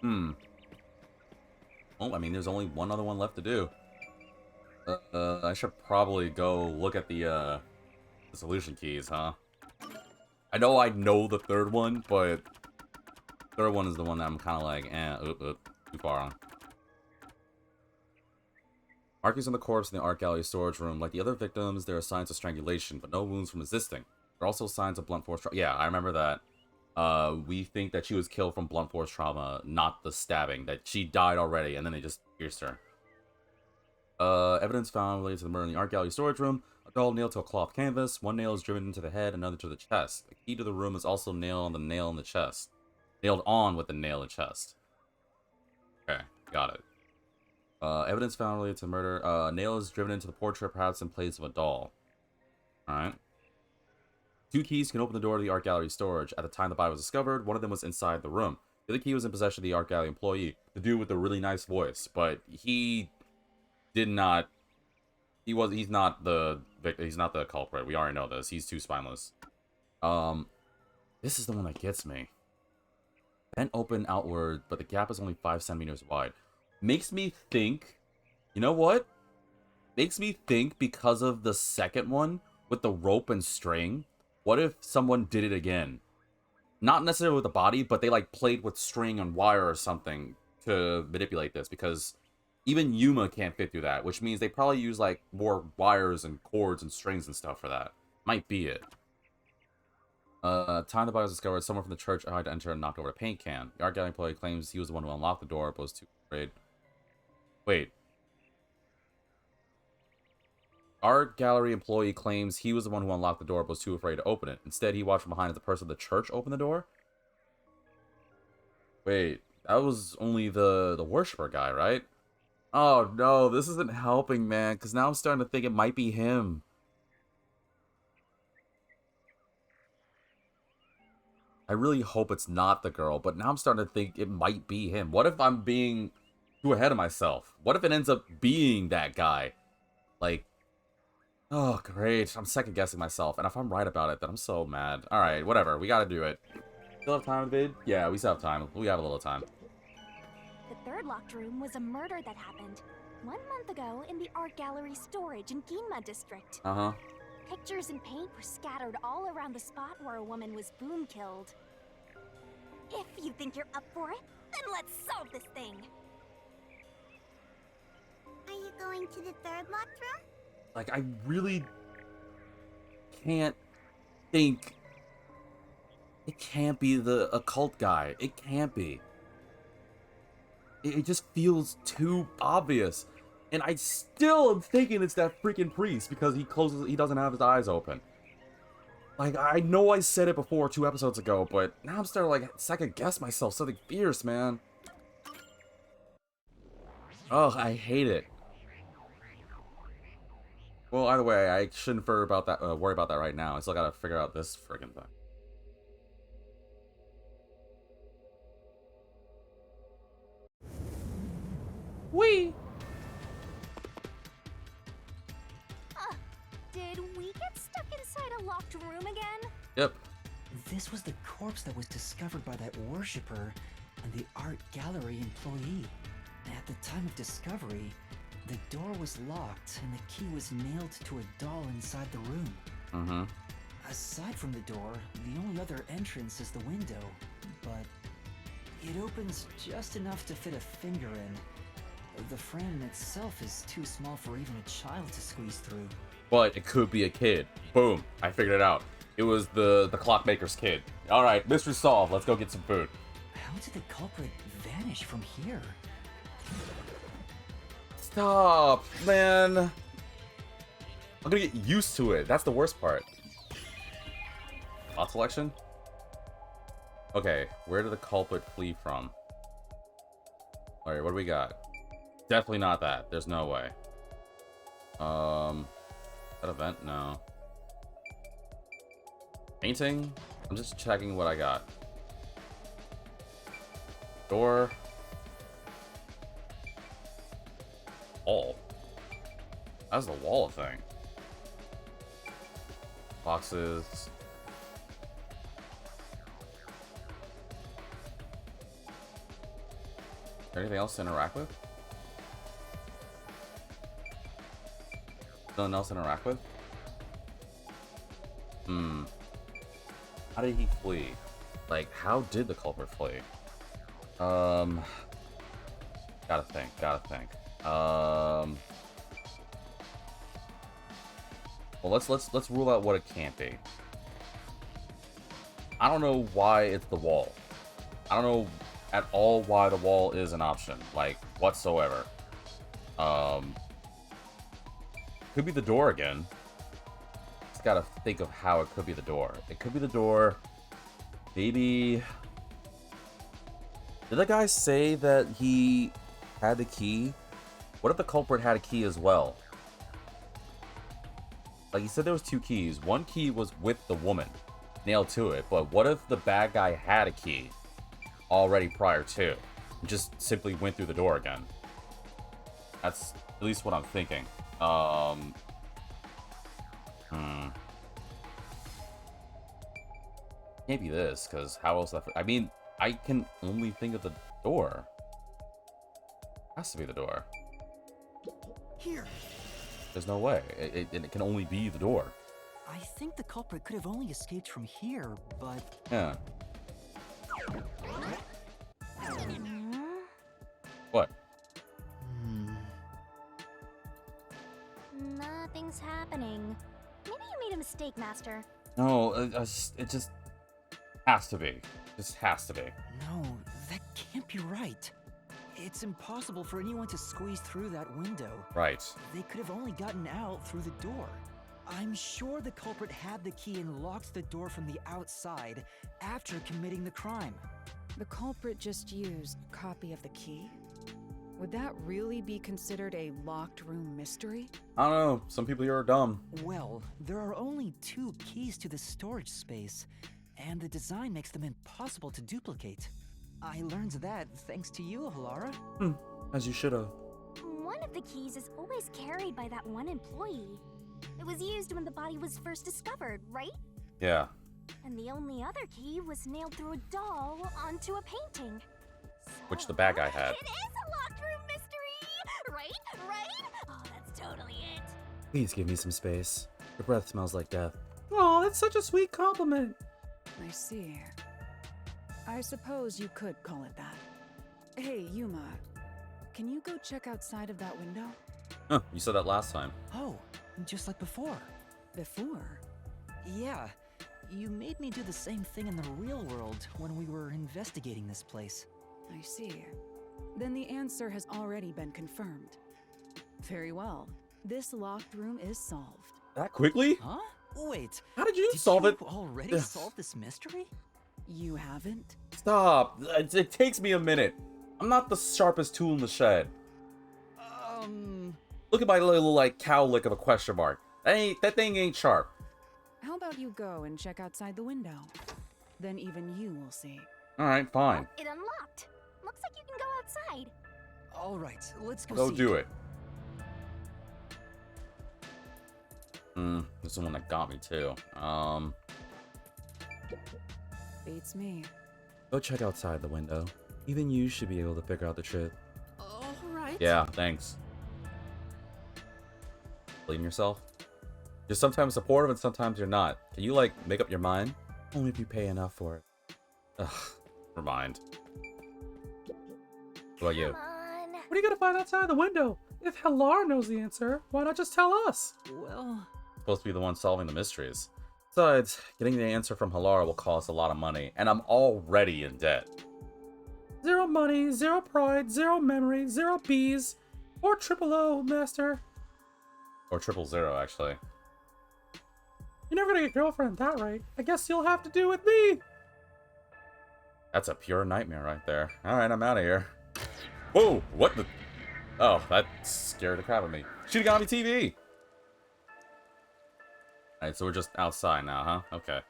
Well, I mean, there's only one other one left to do. I should probably go look at the solution keys, huh? I know the third one, but third one is the one that I'm kind of like, too far on. Markings on the corpse in the art gallery storage room. Like the other victims, there are signs of strangulation, but no wounds from resisting. There are also signs of blunt force trauma. Yeah, I remember that. We think that she was killed from blunt force trauma, not the stabbing. That she died already, and then they just pierced her. Evidence found related to the murder in the art gallery storage room. A doll nailed to a cloth canvas. One nail is driven into the head, another to the chest. The key to the room is also nailed on the nail in the chest. Nailed on with the nail in the chest. Okay, got it. Evidence found related to murder. A nail is driven into the portrait, perhaps in place of a doll. Alright. 2 keys can open the door to the art gallery storage. At the time the body was discovered, one of them was inside the room. The other key was in possession of the art gallery employee, the dude with the really nice voice, but he did not. He's not the culprit. We already know this. He's too spineless. This is the one that gets me. Vent open outward, but the gap is only 5 centimeters wide. Makes me think, you know what? Makes me think because of the second one with the rope and string. What if someone did it again? Not necessarily with the body, but they like played with string and wire or something to manipulate this, because even Yuma can't fit through that, which means they probably use like more wires and cords and strings and stuff for that. Might be it. Time the body was discovered, someone from the church tried to enter and knocked over a paint can. The art gallery employee claims he was the one who unlocked the door, but was too afraid. Wait. Art gallery employee claims he was the one who unlocked the door, but was too afraid to open it. Instead, he watched from behind as the person of the church opened the door? Wait, that was only the worshiper guy, right? Oh no, this isn't helping, man, because now I'm starting to think it might be him. I really hope it's not the girl, but now I'm starting to think it might be him. What if I'm being too ahead of myself? What if it ends up being that guy? Like, oh, great. I'm second guessing myself. And if I'm right about it, then I'm so mad. Alright, whatever. We gotta do it. Still have time, vid? Yeah, we still have time. We have a little time. The third locked room was a murder that happened 1 month ago in the art gallery storage in Ginma district. Uh-huh. Pictures and paint were scattered all around the spot where a woman was boom killed. If you think you're up for it, then let's solve this thing. Are you going to the third locked room? Like, I really can't think. It can't be the occult guy. It can't be. It just feels too obvious. And I still am thinking it's that freaking priest because he doesn't have his eyes open. Like, I know I said it before 2 episodes ago, but now I'm starting to, like, second guess myself. Something fierce, man. Ugh, I hate it. Well, either way, I shouldn't worry about that right now. I still gotta figure out this friggin' thing. Whee! Did we get stuck inside a locked room again? Yep. This was the corpse that was discovered by that worshipper and the art gallery employee. At the time of discovery, the door was locked and the key was nailed to a doll inside the room. Mm-hmm. Aside from the door, the only other entrance is the window, but it opens just enough to fit a finger in. The frame itself is too small for even a child to squeeze through. But it could be a kid. Boom. I figured it out. It was the clockmaker's kid. Alright, mystery solved. Let's go get some food. How did the culprit vanish from here? Stop, man. I'm gonna get used to it. That's the worst part. Lot selection? Okay, where did the culprit flee from? Alright, what do we got? Definitely not that. There's no way. That event? No. Painting? I'm just checking what I got. Door. Wall. That's the wall thing. Boxes. Anything else to interact with? Nothing else to interact with? How did he flee? Like, how did the culprit flee? Gotta think. Well, let's rule out what it can't be. I don't know why it's the wall. I don't know at all why the wall is an option, like, whatsoever. Could be the door again. Just gotta think of how it could be the door. It could be the door. Maybe... Did that guy say that he had the key? What if the culprit had a key as well? Like, he said there was 2 keys. One key was with the woman, nailed to it. But what if the bad guy had a key already prior to, and just simply went through the door again? That's at least what I'm thinking. Maybe this, because how else? I mean, I can only think of the door. Has to be the door. Here. There's no way. It can only be the door. I think the culprit could have only escaped from here, but... Yeah. What? Nothing's happening. Maybe you made a mistake, Master. No, it just has to be. Just has to be. No, that can't be right. It's impossible for anyone to squeeze through that window. Right. They could have only gotten out through the door. I'm sure the culprit had the key and locked the door from the outside after committing the crime. The culprit just used a copy of the key? Would that really be considered a locked room mystery? I don't know. Some people here are dumb. Well, there are only 2 keys to the storage space, and the design makes them impossible to duplicate. I learned that thanks to you, Halara. As you should have. One of the keys is always carried by that one employee. It was used when the body was first discovered, right? Yeah. And the only other key was nailed through a doll onto a painting. Which the bad guy had. It is a locked room mystery! Right? Oh, that's totally it. Please give me some space. Your breath smells like death. Oh, that's such a sweet compliment. I see. I suppose you could call it that. Hey, Yuma. Can you go check outside of that window? Huh, you said that last time. Oh, just like before. Before? Yeah, you made me do the same thing in the real world when we were investigating this place. I see. Then the answer has already been confirmed. Very well. This locked room is solved. That quickly? Huh? Wait. How did you Did solve you it? already solve this mystery? You haven't? Stop. It takes me a minute. I'm not the sharpest tool in the shed. Look at my little, like, cowlick of a question mark. That thing ain't sharp. How about you go and check outside the window? Then even you will see. Alright, fine. It unlocked. Looks like you can go outside. All right, let's go Go see. do it. This is the one that got me, too. Beats me. Go check outside the window. Even you should be able to figure out the trick. All right. Yeah, thanks. Believe in yourself? You're sometimes supportive and sometimes you're not. Can you, like, make up your mind? Only if you pay enough for it. Ugh, never mind. What about you? Come on. What are you gonna find outside the window? If Halara knows the answer, why not just tell us? Well, Supposed to be the one solving the mysteries. Besides, getting the answer from Halara will cost a lot of money, and I'm already in debt. 0 money, 0 pride, 0 memory, 0 bees, or triple O, Master. Or 000, actually. You're never gonna get girlfriend at that rate. I guess you'll have to do with me. That's a pure nightmare right there. Alright, I'm out of here. Whoa! What the? Oh, that scared the crap out of me. Shinigami TV! Alright, so we're just outside now, huh? Okay.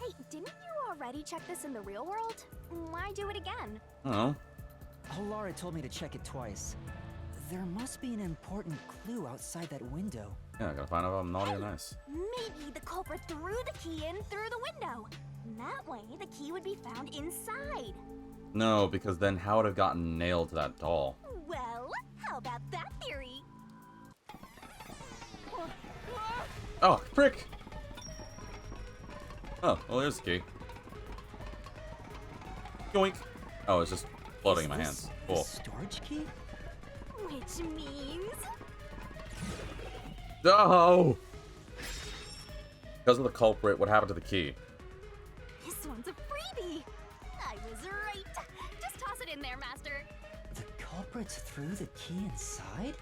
Hey, didn't you already check this in the real world? Why do it again? Oh. Halara told me to check it twice. There must be an important clue outside that window. Yeah, I gotta find out if I'm naughty or nice. Maybe the culprit threw the key in through the window. That way, the key would be found inside. No, because then how would have gotten nailed to that doll? Well, how about that theory? Oh, frick! Oh, well, there's the key. Yoink! Oh, it's just floating in my hands. The Cool. storage key? Which means... No! Because of the culprit, what happened to the key? This one's a freebie! I was right! Just toss it in there, Master! The culprits threw the key inside?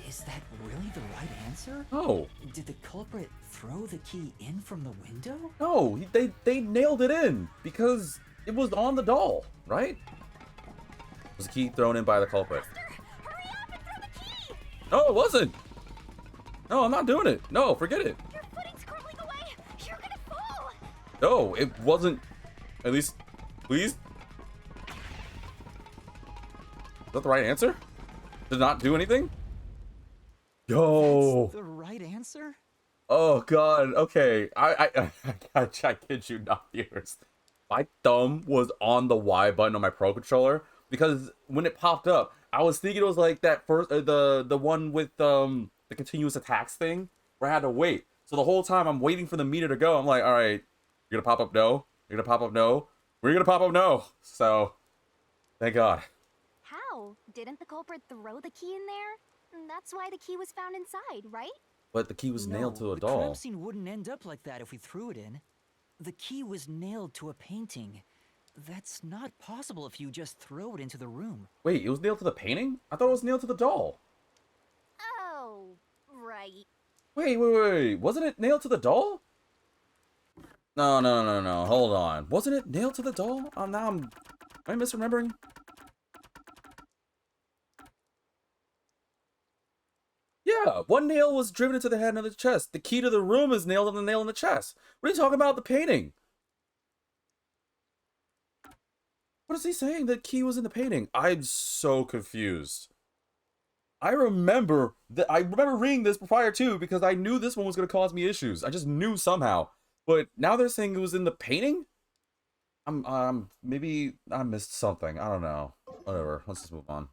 Is that really the right answer? Oh! Did the culprit throw the key in from the window? No, they nailed it in because it was on the doll, right? Was the key thrown in by the culprit? Master, hurry up and throw the key! No, it wasn't! No, I'm not doing it. No, forget it. Your footing's crumbling away! You're gonna fall! No, it wasn't. At least, please? Is that the right answer? Did not do anything? Yo! That's the right answer? Oh god, okay. I kid you not, viewers. My thumb was on the Y button on my Pro Controller because when it popped up, I was thinking it was like that first the one with the continuous attacks thing where I had to wait. So the whole time I'm waiting for the meter to go, I'm like, all right, you're gonna pop up no, you're gonna pop up no, we're gonna pop up no. So, thank God. How? Didn't the culprit throw the key in there? That's why the key was found inside, right? But the key was nailed to a the doll. crime scene wouldn't end up like that if we threw it in. The key was nailed to a painting. That's not possible if you just throw it into the room. Wait, it was nailed to the painting? I thought it was nailed to the doll. Oh, right. Wait. Wasn't it nailed to the doll? No. Hold on. Wasn't it nailed to the doll? Am I misremembering? Yeah, one nail was driven into the head and the chest. The key to the room is nailed on the nail in the chest. What are you talking about? The painting? What is he saying? The key was in the painting. I'm so confused. I remember reading this prior to because I knew this one was going to cause me issues. I just knew somehow. But now they're saying it was in the painting? Maybe I missed something. I don't know. Whatever. Let's just move on.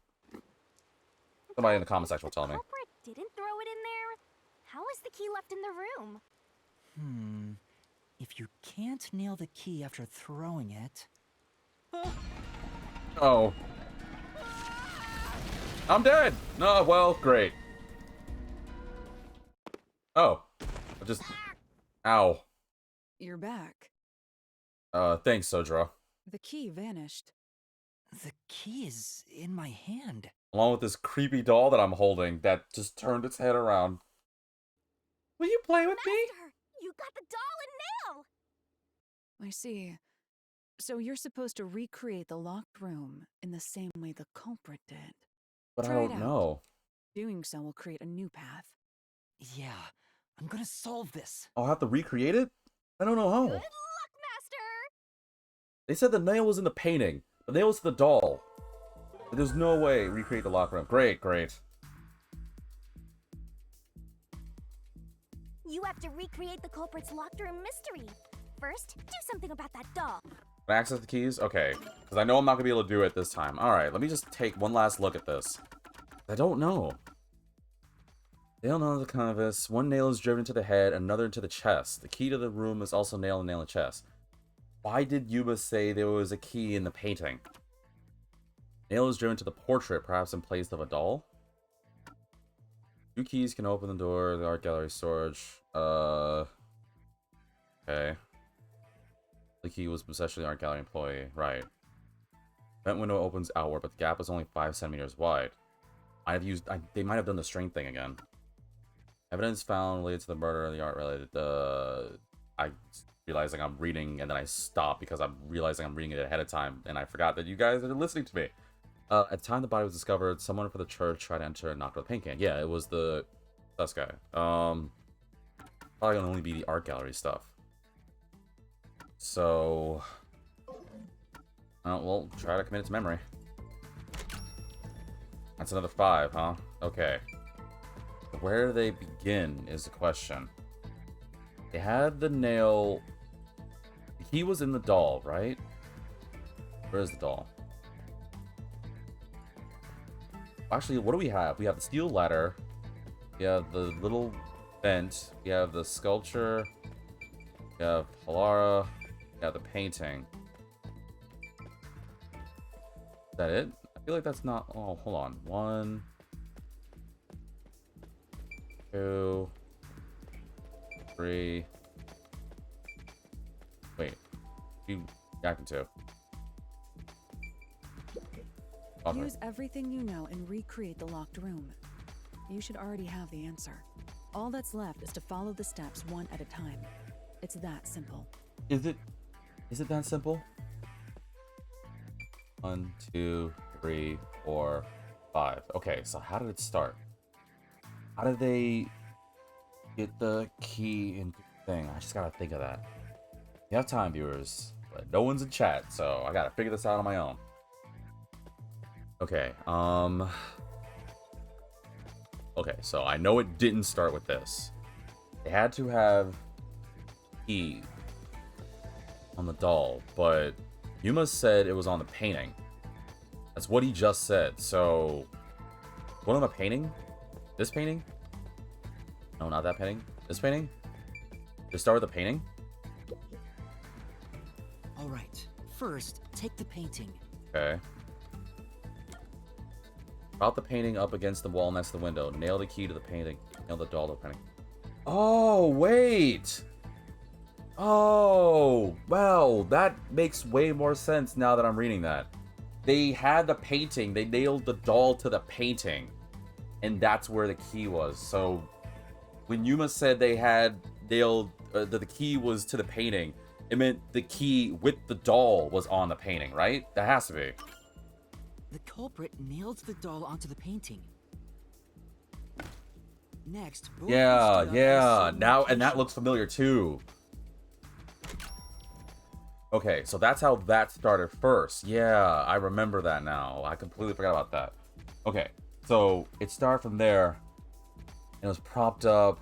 Somebody in the comment section will tell me. The culprit didn't throw it in there. How is the key left in the room? If you can't nail the key after throwing it... Oh. I'm dead! No, well, great. Oh. I just... Ow. You're back. Thanks, Sodra. The key vanished. The key is in my hand. Along with this creepy doll that I'm holding that just turned its head around. Will you play with me? Master, you got the doll and nail! I see. So you're supposed to recreate the locked room in the same way the culprit did. But I Try it don't out. know. Doing so will create a new path. Yeah, I'm gonna solve this. I'll have to recreate it? I don't know how. Good luck, Master! They said the nail was in the painting. The nail was to the doll. But there's no way recreate the locker room. Great. You have to recreate the culprit's locked room mystery. First, do something about that doll. Can I access the keys? Okay. Because I know I'm not going to be able to do it this time. Alright, let me just take one last look at this. I don't know. Nail on the canvas. One nail is driven into the head, another into the chest. The key to the room is also nail in the chest. Why did Yuba say there was a key in the painting? Nail is driven to the portrait, perhaps in place of a doll. 2 keys can open the door of the art gallery storage. Okay. The key was possession of the art gallery employee. Right. Vent window opens outward, but the gap is only 5 centimeters wide. They might have done the string thing again. Evidence found related to the murder and the art related. I realizing I'm reading and then I stop because I'm realizing I'm reading it ahead of time and I forgot that you guys are listening to me. At the time the body was discovered, someone from the church tried to enter and knocked over the paint can. Yeah, it was the sus guy. Probably gonna only be the art gallery stuff. So, we'll try to commit it to memory. That's another 5, huh? Okay. Where do they begin is the question. They had the nail. He was in the doll, right? Where is the doll? Actually, what do we have? We have the steel ladder. We have the little vent. We have the sculpture. We have Halara. We have the painting. Is that it? I feel like that's not... Oh, hold on. 1, 2, 3. Wait. You happened to. Okay. Use everything you know and recreate the locked room. You should already have the answer. All that's left is to follow the steps one at a time. It's that simple. Is it that simple? 1, 2, 3, 4, 5. Okay, so how did it start? How did they get the key into the thing? I just gotta think of that. You have time, viewers, but no one's in chat, so I gotta figure this out on my own. Okay, okay, so I know it didn't start with this. They had to have key on the doll, but Yuma said it was on the painting. That's what he just said. So, what am I painting? This painting? No, not that painting. This painting? Just start with the painting? Alright, first, take the painting. Okay. Prop the painting up against the wall next to the window. Nail the key to the painting. Nail the doll to the painting. Oh, wait! Oh, well, that makes way more sense now that I'm reading that. They had the painting. They nailed the doll to the painting. And that's where the key was. So, when Yuma said they had nailed... the key was to the painting, it meant the key with the doll was on the painting, right? That has to be. The culprit nailed the doll onto the painting. Next, both Yeah, stood up yeah. at the same Now, and that location. looks familiar too. Okay, so that's how that started first. Yeah, I remember that now. I completely forgot about that. Okay, so it started from there. And it was propped up.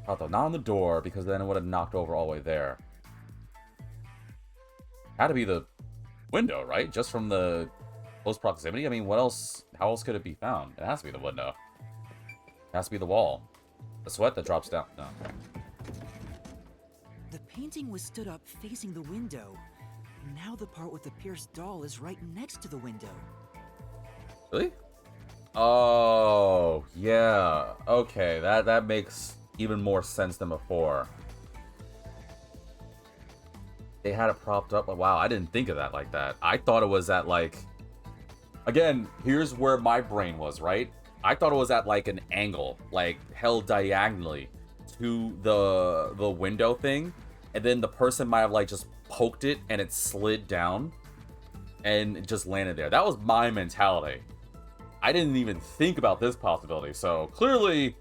Not on the door, because then it would have knocked over all the way there. Had to be the window, right? Just from the close proximity? I mean, what else? How else could it be found? It has to be the window. It has to be the wall. The sweat that drops down. No. The painting was stood up facing the window. Now the part with the pierced doll is right next to the window. Really? Oh, yeah. Okay, that makes even more sense than before. They had it propped up. Wow, I didn't think of that like that. I thought it was at like... Again, here's where my brain was, right? I thought it was at like an angle, like held diagonally to the window thing, and then the person might have like just poked it and it slid down and it just landed there. That was my mentality. I didn't even think about this possibility. So clearly,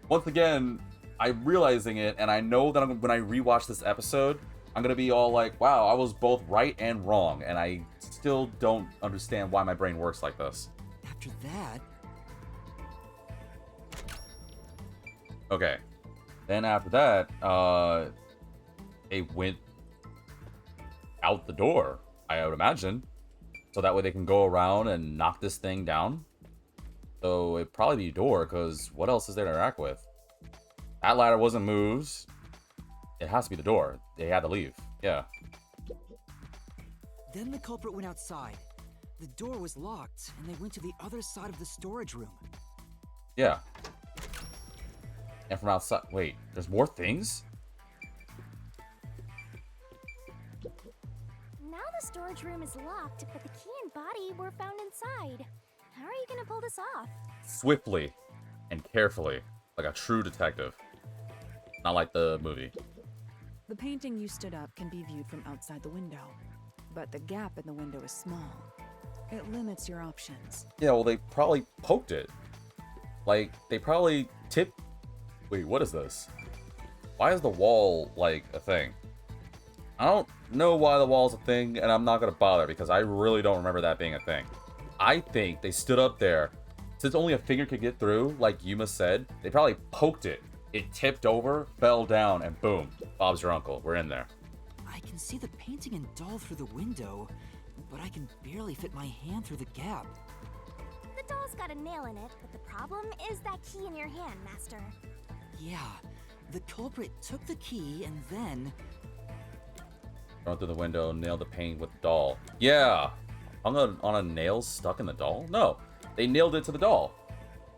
once again, I'm realizing it, and I know that when I rewatch this episode, I'm gonna be all like, wow, I was both right and wrong, and I still don't understand why my brain works like this. After that, Okay. Then after that, they went out the door, I would imagine. So that way they can go around and knock this thing down. So it'd probably be a door, because what else is there to interact with? That ladder wasn't moved. It has to be the door. They had to leave. Yeah. then the culprit went outside. The door was locked, and they went to the other side of the storage room. Yeah. And from outside... Wait, there's more things? Now the storage room is locked, but the key and body were found inside. How are you gonna pull this off? Swiftly and carefully. Like a true detective. Not like the movie. The painting you stood up can be viewed from outside the window, but the gap in the window is small. It limits your options. Yeah, well, they probably poked it. Like, they probably tipped... Wait, what is this? Why is the wall, like, a thing? I don't know why the wall's a thing, and I'm not gonna bother, because I really don't remember that being a thing. I think they stood up there. Since only a finger could get through, like Yuma said, they probably poked it. It tipped over, fell down, and boom. Bob's your uncle. We're in there. I can see the painting and doll through the window, but I can barely fit my hand through the gap. The doll's got a nail in it, but the problem is that key in your hand, Master. Yeah, the culprit took the key and then... Run through the window, nailed the paint with the doll. Yeah! Hung on a nail stuck in the doll? No. They nailed it to the doll.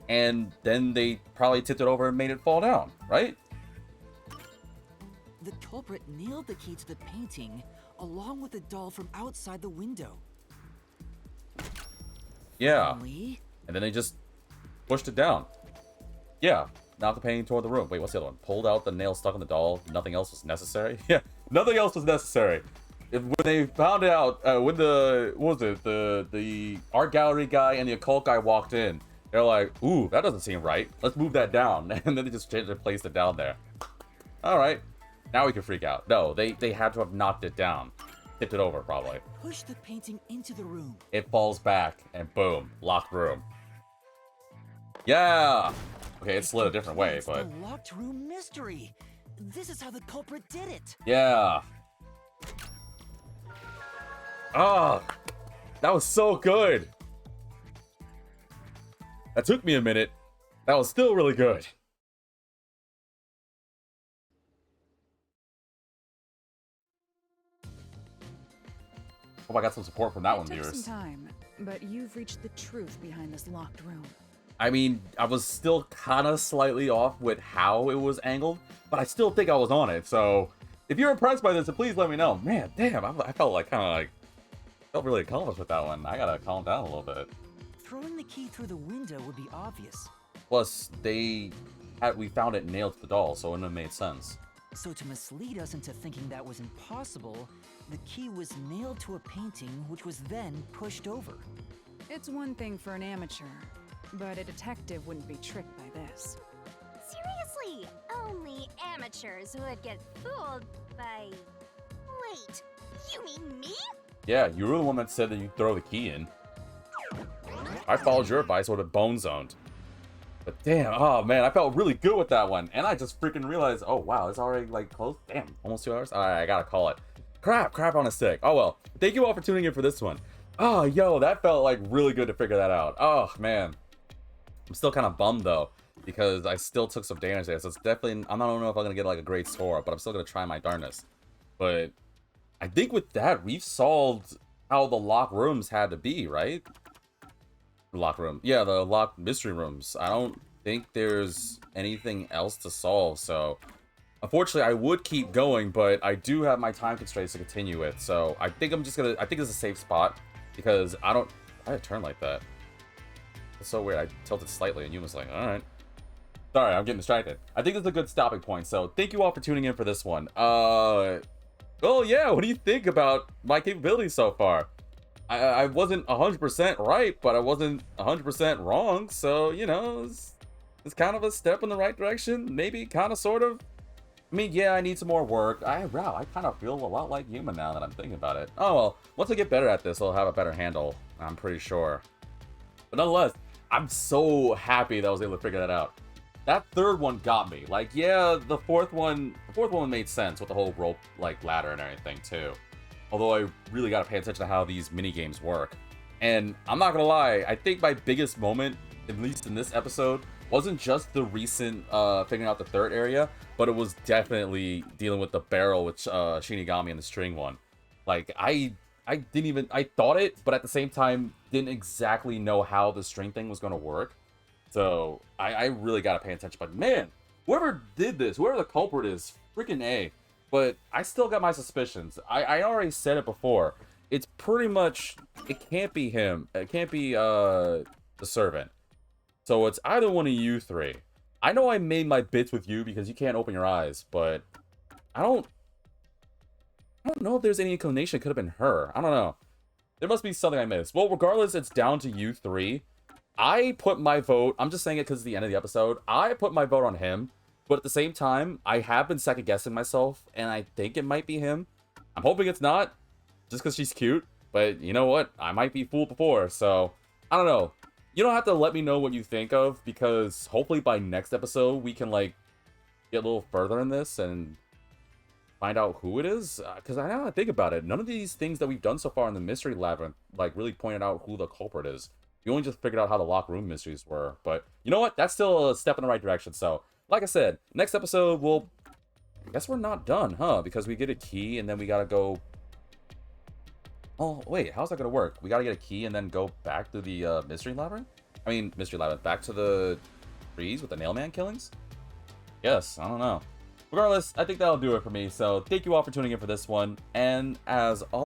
And then they probably tipped it over and made it fall down, right? The culprit nailed the key to the painting along with the doll from outside the window. Yeah. Only... And then they just pushed it down. Yeah. Knocked the painting toward the room. Wait, what's the other one? Pulled out the nail stuck in the doll. Nothing else was necessary? Yeah. Nothing else was necessary. When they found out, when the, what was it? The art gallery guy and the occult guy walked in, they're like, ooh, that doesn't seem right. Let's move that down. And then they just changed it, placed it down there. All right. Now we can freak out. No, they had to have knocked it down. Tipped it over, probably. Push the painting into the room. It falls back, and boom, locked room. Yeah! Okay, it slid a different way, It's but... the locked room mystery. This is how the culprit did it. Yeah! Oh! That was so good! That took me a minute. That was still really good. Hope I got some support from that one, It took viewers. some time, but you've reached the truth behind this locked room. I mean, I was still kind of slightly off with how it was angled, but I still think I was on it. So, if you're impressed by this, then please let me know. Man, damn, I felt like felt really accomplished with that one. I gotta calm down a little bit. Throwing the key through the window would be obvious. Plus, we found it nailed to the doll, so it wouldn't have made sense. So to mislead us into thinking that was impossible, the key was nailed to a painting which was then pushed over. It's one thing for an amateur, but a detective wouldn't be tricked by this. Seriously, only amateurs would get fooled by... Wait, you mean me? Yeah, you were the one that said that you'd throw the key in. I followed your advice, I would have bone zoned. But damn, oh man, I felt really good with that one. And I just freaking realized, oh wow, it's already like close. Damn, almost 2 hours? Alright, I gotta call it. Crap on a stick. Oh well, thank you all for tuning in for this one. Oh, yo, that felt like really good to figure that out. Oh man. I'm still kind of bummed though, because I still took some damage there. So it's definitely, I don't know if I'm gonna get like a great score, but I'm still gonna try my darnest. But I think with that, we've solved how the locked rooms had to be, right? Locked room. Yeah, the locked mystery rooms. I don't think there's anything else to solve, so unfortunately I would keep going, but I do have my time constraints to continue with, so I think I'm just gonna, I think it's a safe spot, because I don't, why did it turn like that? It's so weird. I tilted slightly and you was like, alright. Sorry, I'm getting distracted. I think it's a good stopping point, so thank you all for tuning in for this one. Well, yeah, what do you think about my capabilities so far? I wasn't 100% right, but I wasn't 100% wrong, so, you know, it's kind of a step in the right direction, maybe, kind of, sort of. I mean, yeah, I need some more work. Wow, I kind of feel a lot like Human now that I'm thinking about it. Oh, well, once I get better at this, I'll have a better handle, I'm pretty sure. But nonetheless, I'm so happy that I was able to figure that out. That third one got me. Like, yeah, the fourth one made sense with the whole rope, like, ladder and everything, too. Although I really gotta pay attention to how these mini-games work. And I'm not gonna lie, I think my biggest moment, at least in this episode, wasn't just the recent figuring out the third area, but it was definitely dealing with the barrel with Shinigami and the string one. Like, I thought it, but at the same time, didn't exactly know how the string thing was gonna work. So, I really gotta pay attention. But man, whoever did this, whoever the culprit is, freaking A. But I still got my suspicions. I already said it before. It's pretty much, it can't be him. It can't be the servant. So it's either one of you three. I know I made my bits with you because you can't open your eyes, but I don't know if there's any inclination it could have been her. I don't know. There must be something I missed. Well, regardless, it's down to you three. I put my vote, I'm just saying it because it's the end of the episode, I put my vote on him, but at the same time, I have been second guessing myself, and I think it might be him. I'm hoping it's not, just because she's cute, but you know what? I might be fooled before, so I don't know. You don't have to let me know what you think of, because hopefully by next episode, we can, like, get a little further in this and find out who it is. Because I now think about it, none of these things that we've done so far in the Mystery Labyrinth, like, really pointed out who the culprit is. We only just figured out how the locked room mysteries were. But you know what? That's still a step in the right direction. So, like I said, next episode, I guess we're not done, huh? Because we get a key and then we gotta go... Oh, wait, how's that gonna work? We gotta get a key and then go back to the Mystery Labyrinth? I mean, Mystery Labyrinth. Back to the trees with the Nailman killings? Yes, I don't know. Regardless, I think that'll do it for me. So, thank you all for tuning in for this one. And as always...